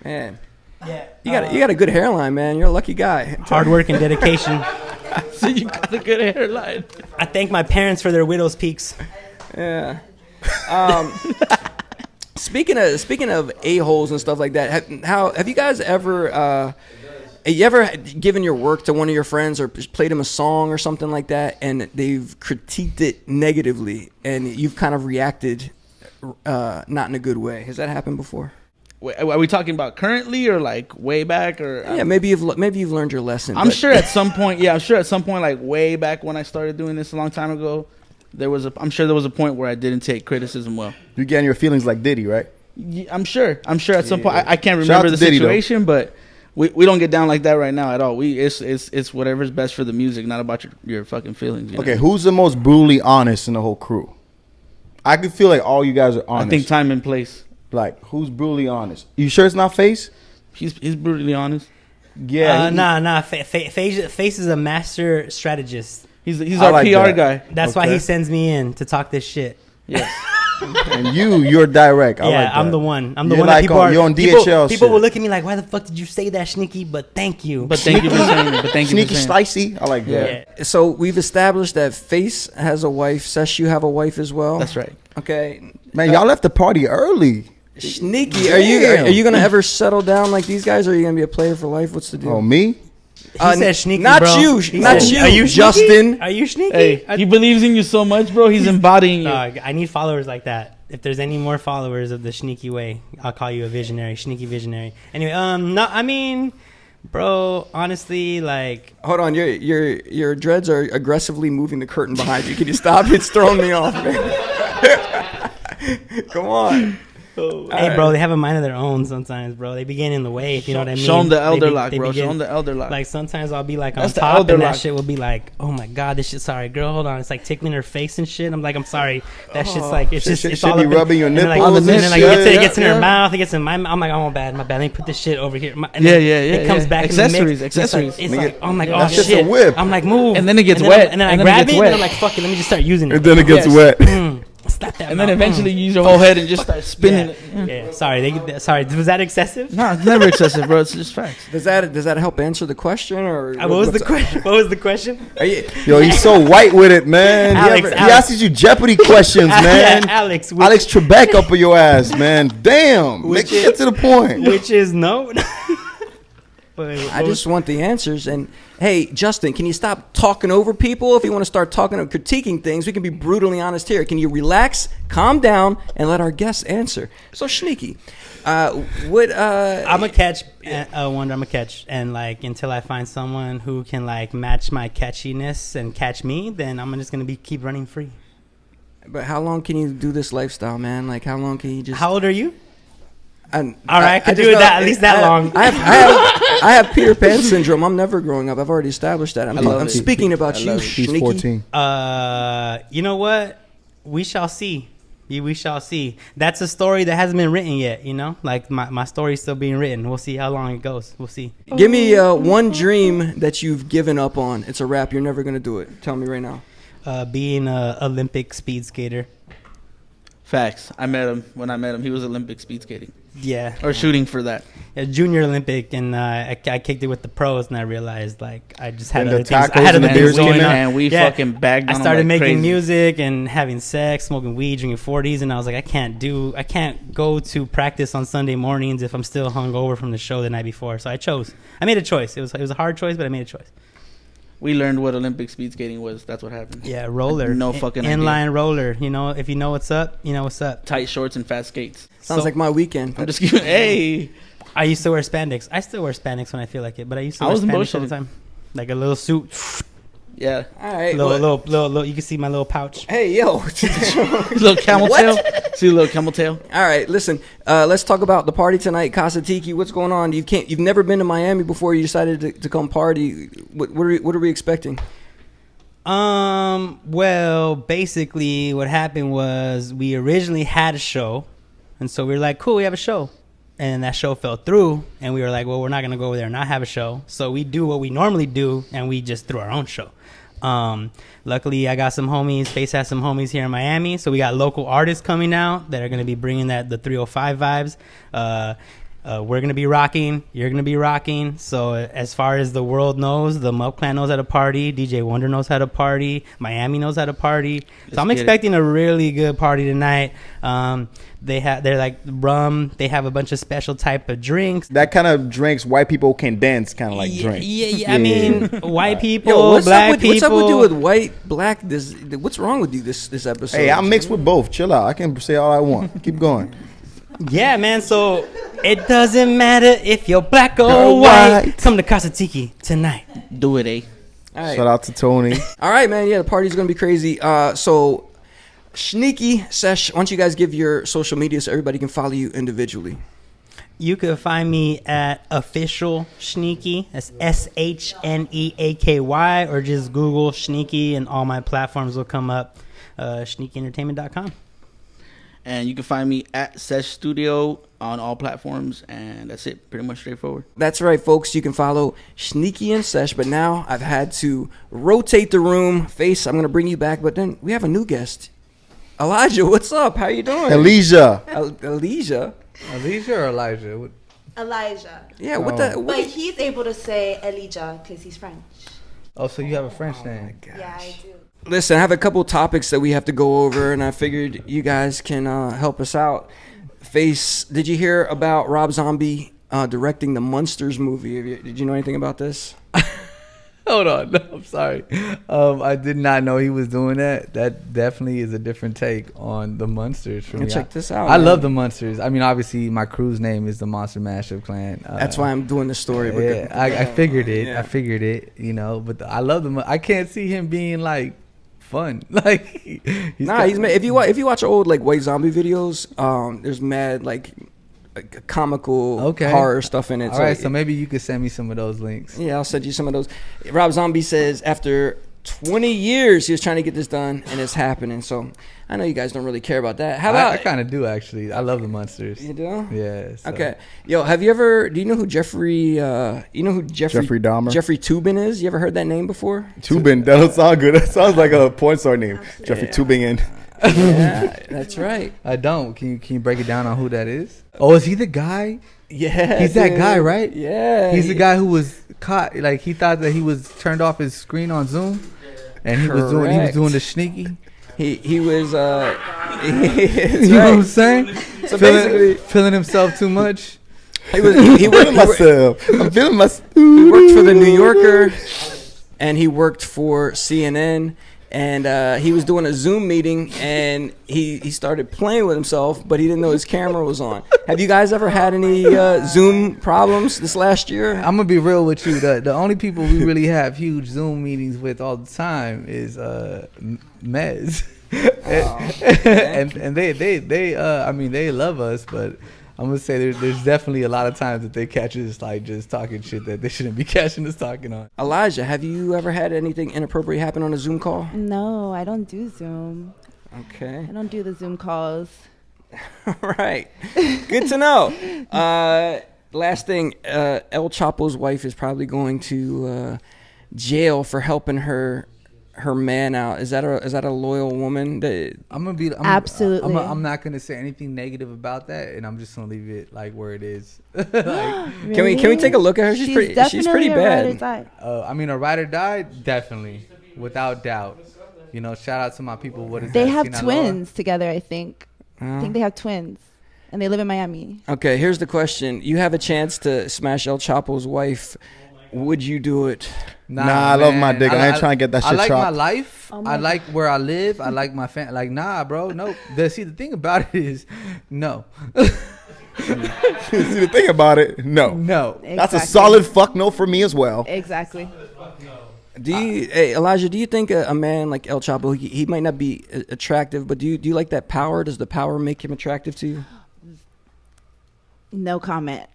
Man,
Yeah,
you got a good hairline, man. You're a lucky guy.
hard work and dedication.
So you got a good hairline.
I thank my parents for their widow's peaks.
Yeah. Speaking of a-holes and stuff like that, have you guys ever given your work to one of your friends or played him a song or something like that, and they've critiqued it negatively, and you've kind of reacted not in a good way? Has that happened before?
Wait, are we talking about currently or like way back or?
Yeah, maybe you've learned your lesson.
I'm sure at some point. Yeah, I'm sure at some point, like way back when I started doing this a long time ago, I'm sure there was a point where I didn't take criticism well.
You're getting your feelings like Diddy, right?
Yeah, I'm sure at some point. I can't
Shout out
remember the
to Diddy,
situation, but we don't get down like that right now at all. It's whatever's best for the music, not about your fucking feelings.
Okay, who's the most brutally honest in the whole crew? I could feel like all you guys are honest.
I think time and place.
Like, who's brutally honest? You sure it's not Face?
He's brutally honest.
Yeah.
Nah. Face is a master strategist.
He's our PR guy.
That's why he sends me in to talk this shit.
Yes.
And you're direct. I like that.
I'm the one. I'm the
You're
one that
like
people are.
you're on DHL
People
shit.
will look at me like, "Why the fuck did you say that, Shneaky?" But thank you.
But thank you for saying it. But thank you
Sneaky
for saying it.
slicey. I like that.
Yeah.
So we've established that Face has a wife. Sesh, you have a wife as well.
That's right.
Okay.
Man, y'all left the party early.
Shneaky, are you gonna ever settle down like these guys? Or are you gonna be a player for life? What's the deal?
Oh, me?
He said Shneaky,
not
bro.
you,
He
not
said-
you.
Are you
Justin?
Shneaky? Are you Shneaky?
Hey, he believes in you so much, bro. He's embodying you.
Dog, I need followers like that. If there's any more followers of the Shneaky way, I'll call you a visionary, Shneaky visionary. Anyway, no, I mean, bro, honestly, like,
Hold on, your dreads are aggressively moving the curtain behind you. Can you stop? It's throwing me off, man. Come on.
hey, bro, they have a mind of their own sometimes, bro. They be getting in the way, if you know what I mean.
Show them the elder
They
lock,
they
bro.
be
Show them the elder lock.
Like, sometimes I'll be like on
That's the
top,
elder
and that
lock.
shit will be like, oh my god, this shit. Sorry, girl, hold on. It's like tickling her face and shit. I'm like, I'm sorry. That shit's like, it's just, it's
should
all
be
up in-
rubbing your
and then,
nipples
and then
and
like,
shit.
it gets in her
Yeah.
mouth. It gets in my. I'm like, oh my bad. Let me put this shit over here. And
Yeah,
then
yeah,
It
yeah,
comes
yeah.
back
Accessories,
in the mix. It's
accessories.
like, I'm like, oh
That's just a
shit.
whip.
I'm like, move.
And then it gets
and
wet.
And then I
And then it
grab
gets
it,
wet.
and I'm like, fuck it. Let me just start using it.
And then it gets
Yes.
wet.
Slap that.
And then
mouth.
eventually you use your whole head and just start spinning it.
Yeah. Sorry. Sorry. Was that excessive?
No, it's never excessive, bro. It's just facts.
Does that help answer the question or
What was the question? What was the question?
Yo, he's so white with it, man.
Alex,
he
Alex.
asks you Jeopardy questions, man.
Alex.
Alex Trebek up your ass, man. Damn. Get to the point.
Which is no.
I just want the answers. And hey, Justin, can you stop talking over people? If you want to start talking or critiquing things, we can be brutally honest here. Can you relax, calm down, and let our guests answer? So, Shneaky, I'm
a catch, Wonder. I'm a catch, and like until I find someone who can like match my catchiness and catch me, then I'm just gonna keep running free.
But how long can you do this lifestyle, man? Like, how long can you just?
How old are you?
All
right, I could do it at least that long.
I have Peter Pan syndrome. I'm never growing up. I've already established that. I'm speaking about you,
She's 14.
You know what? We shall see. We shall see. That's a story that hasn't been written yet, you know? Like, my story's still being written. We'll see how long it goes. We'll see.
Give me one dream that you've given up on. It's a wrap. You're never going to do it. Tell me right now.
Being an Olympic speed skater.
Facts. I met him. When I met him, he was Olympic speed skating.
Yeah.
Or shooting for that.
Yeah, junior Olympic, and I kicked it with the pros, and I realized like I just had
And
other
the
things.
tacos
I had
and
other
the
things
beers
going on.
And we fucking bagged on
I started
him like
making
crazy.
music and having sex, smoking weed, drinking 40s, and I was like, I can't go to practice on Sunday mornings if I'm still hungover from the show the night before. So I made a choice. It was a hard choice, but I made a choice.
We learned what Olympic speed skating was. That's what happened.
Yeah, roller.
No fucking
inline
idea.
roller. You know, if you know what's up, you know what's up.
Tight shorts and fast skates.
Sounds like my weekend.
I'm just kidding. Hey.
I used to wear spandex. I still wear spandex when I feel like it, but I used to wear Spandex all the time. Like a little suit.
Yeah.
All right.
Little. You can see my little pouch.
Hey, yo.
Little camel tail. See a little camel tail.
All right, listen. Let's talk about the party tonight. Casa Tiki, what's going on? You've never been to Miami before. You decided to come party. What are we expecting?
Well, basically what happened was we originally had a show, and so we were like, cool, we have a show. And that show fell through, and we were like, well, we're not going to go over there and not have a show. So we do what we normally do, and we just threw our own show. Luckily, I got some homies. Face has some homies here in Miami. So we got local artists coming out that are going to be bringing the 305 vibes. We're going to be rocking. You're going to be rocking. So as far as the world knows, the MMUPClan knows how to party. DJ Wonder knows how to party. Miami knows how to party. So I'm expecting a really good party tonight. They're like rum. They have a bunch of special type of drinks.
That kind of drinks white people can dance kind of like drink.
Yeah. I mean, white people,
Yo,
black people.
What's up with you with white, black? What's wrong with you this episode?
Hey, I'm mixed with both. Chill out. I can say all I want. Keep going.
Yeah, man. So it doesn't matter if you're black or white. Come to Casa Tiki tonight.
Do it, eh?
All right.
Shout out to Tony.
All right, man. Yeah, the party's gonna be crazy. So, Shneaky, Sesh, why don't you guys give your social media so everybody can follow you individually?
You can find me at official Shneaky. That's SHNEAKY, or just Google Shneaky, and all my platforms will come up. ShneakyEntertainment.com.
And you can find me at Sesh Studio on all platforms, and that's it. Pretty much straightforward.
That's right, folks. You can follow Shneaky and Sesh, but now I've had to rotate the room. Face, I'm going to bring you back, but then we have a new guest. Elijah, what's up? How you doing?
Elijah.
Elijah?
Elijah or Elijah?
Elijah.
Yeah,
But he's able to say Elijah because he's French.
Oh, so you have a French name.
Yeah, I do.
Listen, I have a couple topics that we have to go over, and I figured you guys can help us out. Face, did you hear about Rob Zombie directing the Munsters movie? Did you know anything about this?
Hold on. No, I'm sorry. I did not know he was doing that. That definitely is a different take on the Munsters for me.
Check this out.
I love the Munsters. I mean, obviously, my crew's name is the Monster Mashup Clan.
That's why I'm doing the story.
Yeah, I figured it.
Yeah.
I figured it, you know. But I love them. I can't see him being, like, fun. Like,
if you watch old, like, White Zombie videos, there's mad, like comical horror stuff in it.
All right, so maybe you could send me some of those links.
Yeah, I'll send you some of those. Rob Zombie says after 20 years he was trying to get this done, and it's happening. So I know you guys don't really care about that. How about
I kind of do, actually. I love the Munsters.
You do?
Yeah. So.
Okay. Yo, do you know who Jeffrey
Dahmer?
Jeffrey Toobin is? You ever heard that name before?
Toobin. That don't sound good. That sounds like a porn star name. Jeffrey Toobin.
Yeah, that's right.
I don't. Can you break it down on who that is? Oh, is he the guy?
Yeah,
he's that guy, right?
Yeah,
he's the guy who was caught. Like, he thought that he was turned off his screen on Zoom, and he was doing the Shneaky.
He was.
You know what I'm saying?
So basically,
feeling himself too much.
He worked
myself. I'm feeling myself.
He worked for the New Yorker, and he worked for CNN. And he was doing a Zoom meeting, and he started playing with himself, but he didn't know his camera was on. Have you guys ever had any Zoom problems this last year?
I'm gonna be real with you. The only people we really have huge Zoom meetings with all the time is Mez, and they I mean, they love us, but I'm gonna say there's definitely a lot of times that they catch us like just talking shit that they shouldn't be catching us talking on.
Elijah, have you ever had anything inappropriate happen on a Zoom call?
No, I don't do Zoom.
Okay.
I don't do the Zoom calls.
Right. Good to know. Last thing, El Chapo's wife is probably going to jail for helping her man out. Is that a loyal woman?
Absolutely.
I'm not gonna say anything negative about that, and I'm just gonna leave it like where it is.
Really?
Can we take a look at her? She's pretty bad.
I mean, a ride or die, definitely, without doubt. You know, shout out to my people. What is
they
that?
have
Sinaloa?
twins together, I think. I think they have twins, and they live in Miami.
Okay, here's the question: you have a chance to smash El Chapo's wife. Would you do it?
Nah, I love my dick. I ain't trying to get that shit chopped.
I like my life. I like where I live. I like my family. Like, nah, bro. No. The thing about it is, no.
See, the thing about it, no.
No.
Exactly.
That's a solid fuck no for me as well.
Exactly.
Elijah, do you think a man like El Chapo, he might not be attractive, but do you like that power? Does the power make him attractive to you?
No comment.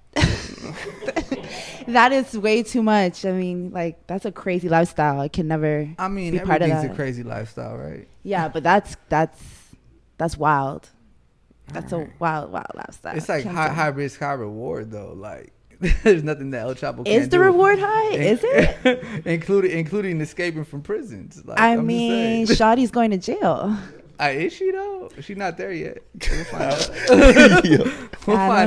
That is way too much. I mean, like, that's a crazy lifestyle. I can never be part of that.
Everything's a crazy lifestyle, right?
Yeah, but that's wild. That's a wild lifestyle.
It's like high risk, high reward, though. Like, there's nothing that El Chapo can't
Is the reward high? Is it?
including escaping from prisons. Like,
I mean, Shawty's going to jail.
Is she though? She's not there yet. We'll find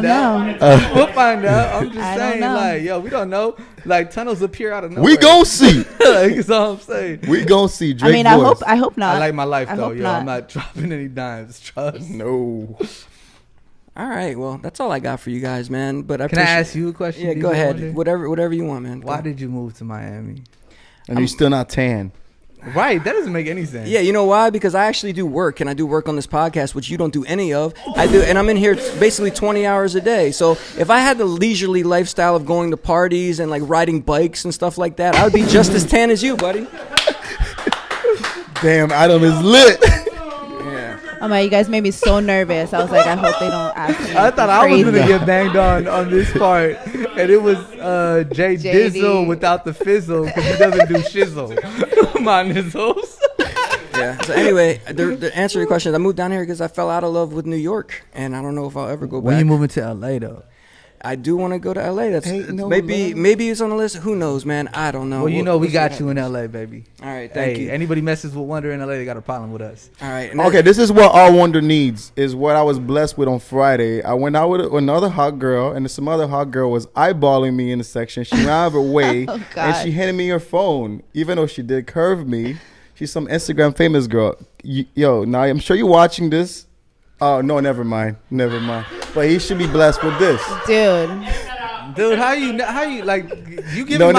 out. We'll find out. I'm just saying, like, yo, we don't know. Like, tunnels appear out of nowhere.
We gon' see.
That's all I'm saying.
We gon' see. Drake
I mean, I hope not.
I like my life though, yo.
Not.
I'm not dropping any dimes. Trust.
No.
All right, well, that's all I got for you guys, man. But
Can I ask you a question?
Yeah, go ahead. Whatever you want, man.
Why did you move to Miami?
And you're still not tan.
Right, that doesn't make any sense.
Yeah, you know why? Because I actually do work, and I do work on this podcast, which you don't do any of. I do, and I'm in here basically 20 hours a day. So if I had the leisurely lifestyle of going to parties and like riding bikes and stuff like that, I would be just as tan as you, buddy.
Damn, Adam is lit.
Oh my, you guys made me so nervous. I was like, I hope they don't ask me.
I thought I was gonna get banged on this part, and it was Jay Dizzle without the fizzle because he doesn't do shizzle. My nizzles.
Yeah. So anyway, the answer to your question is I moved down here because I fell out of love with New York, and I don't know if I'll ever go back.
When you moving to LA though?
I do want to go to LA. Maybe it's on the list. Who knows, man? I don't know.
Well, you know we got you in LA, baby.
All right, thank you.
Anybody messes with Wonder in LA, they got a problem with us.
All right.
Okay, this is what all Wonder needs. Is what I was blessed with on Friday. I went out with another hot girl, and some other hot girl was eyeballing me in the section. She ran out of her way, and she handed me her phone, even though she did curve me. She's some Instagram famous girl. Yo, now I'm sure you're watching this. Oh no, never mind. But he should be blessed with this,
dude.
How you like? You giving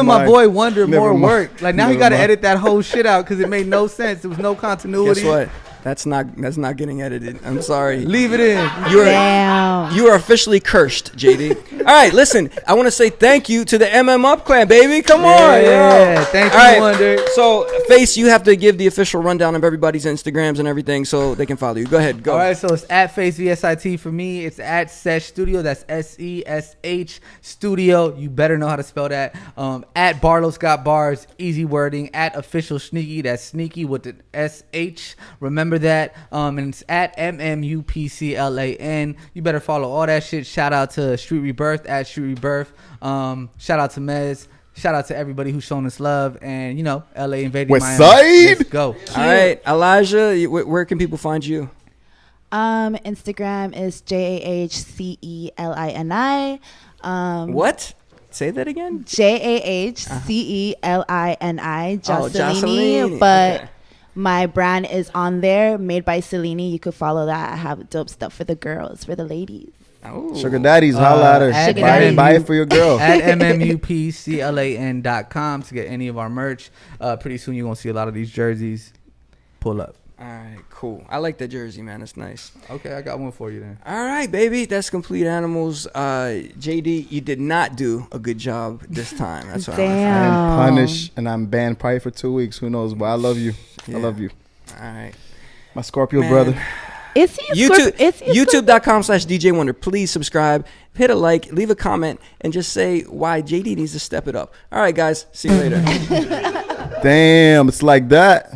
my boy Wonder more work. Like now he got to edit that whole shit out because it made no sense. There was no continuity.
Guess what? That's not getting edited. I'm sorry.
Leave it in.
You are officially cursed, JD. All right, listen. I want to say thank you to the MMUPClan, baby. Come on.
Yeah. Thank you, Wonder.
So, Face, you have to give the official rundown of everybody's Instagrams and everything so they can follow you. Go ahead. Go.
All right. So it's at Face VSIT for me. It's at Sesh Studio. That's SESH Studio. You better know how to spell that. At Barlos got bars. Easy wording. At official Shneaky. That's Sneaky with the SH. Remember that, and it's at MMUPClan. You better follow all that shit. Shout out to Street Rebirth at Street Rebirth. Shout out to Mez. Shout out to everybody who's shown us love, and LA invading
West
Miami.
Side.
Let's go.
All right, Elijah, where can people find you?
Instagram is JAHCELINI.
What? Say that again.
JAHCELINI.
Jocelyn.
But
okay.
My brand is on there, made by Cellini. You could follow that. I have dope stuff for the girls, for the ladies.
Oh.
Sugar daddies, holla at her. Buy it for your girl.
At MMUPClan.com to get any of our merch. Pretty soon you're going to see a lot of these jerseys. Pull up.
All right, cool. I like that jersey, man. It's nice.
Okay, I got one for you then.
All right, baby. That's Complete Animals. JD, you did not do a good job this time. That's what
I'm punished, and I'm banned probably for 2 weeks. Who knows? But I love you.
Yeah.
I love you.
All right.
My Scorpio brother.
Is he
YouTube.com/DJ Wonder. Please subscribe, hit a like, leave a comment, and just say why JD needs to step it up. All right, guys. See you later.
Damn, it's like that.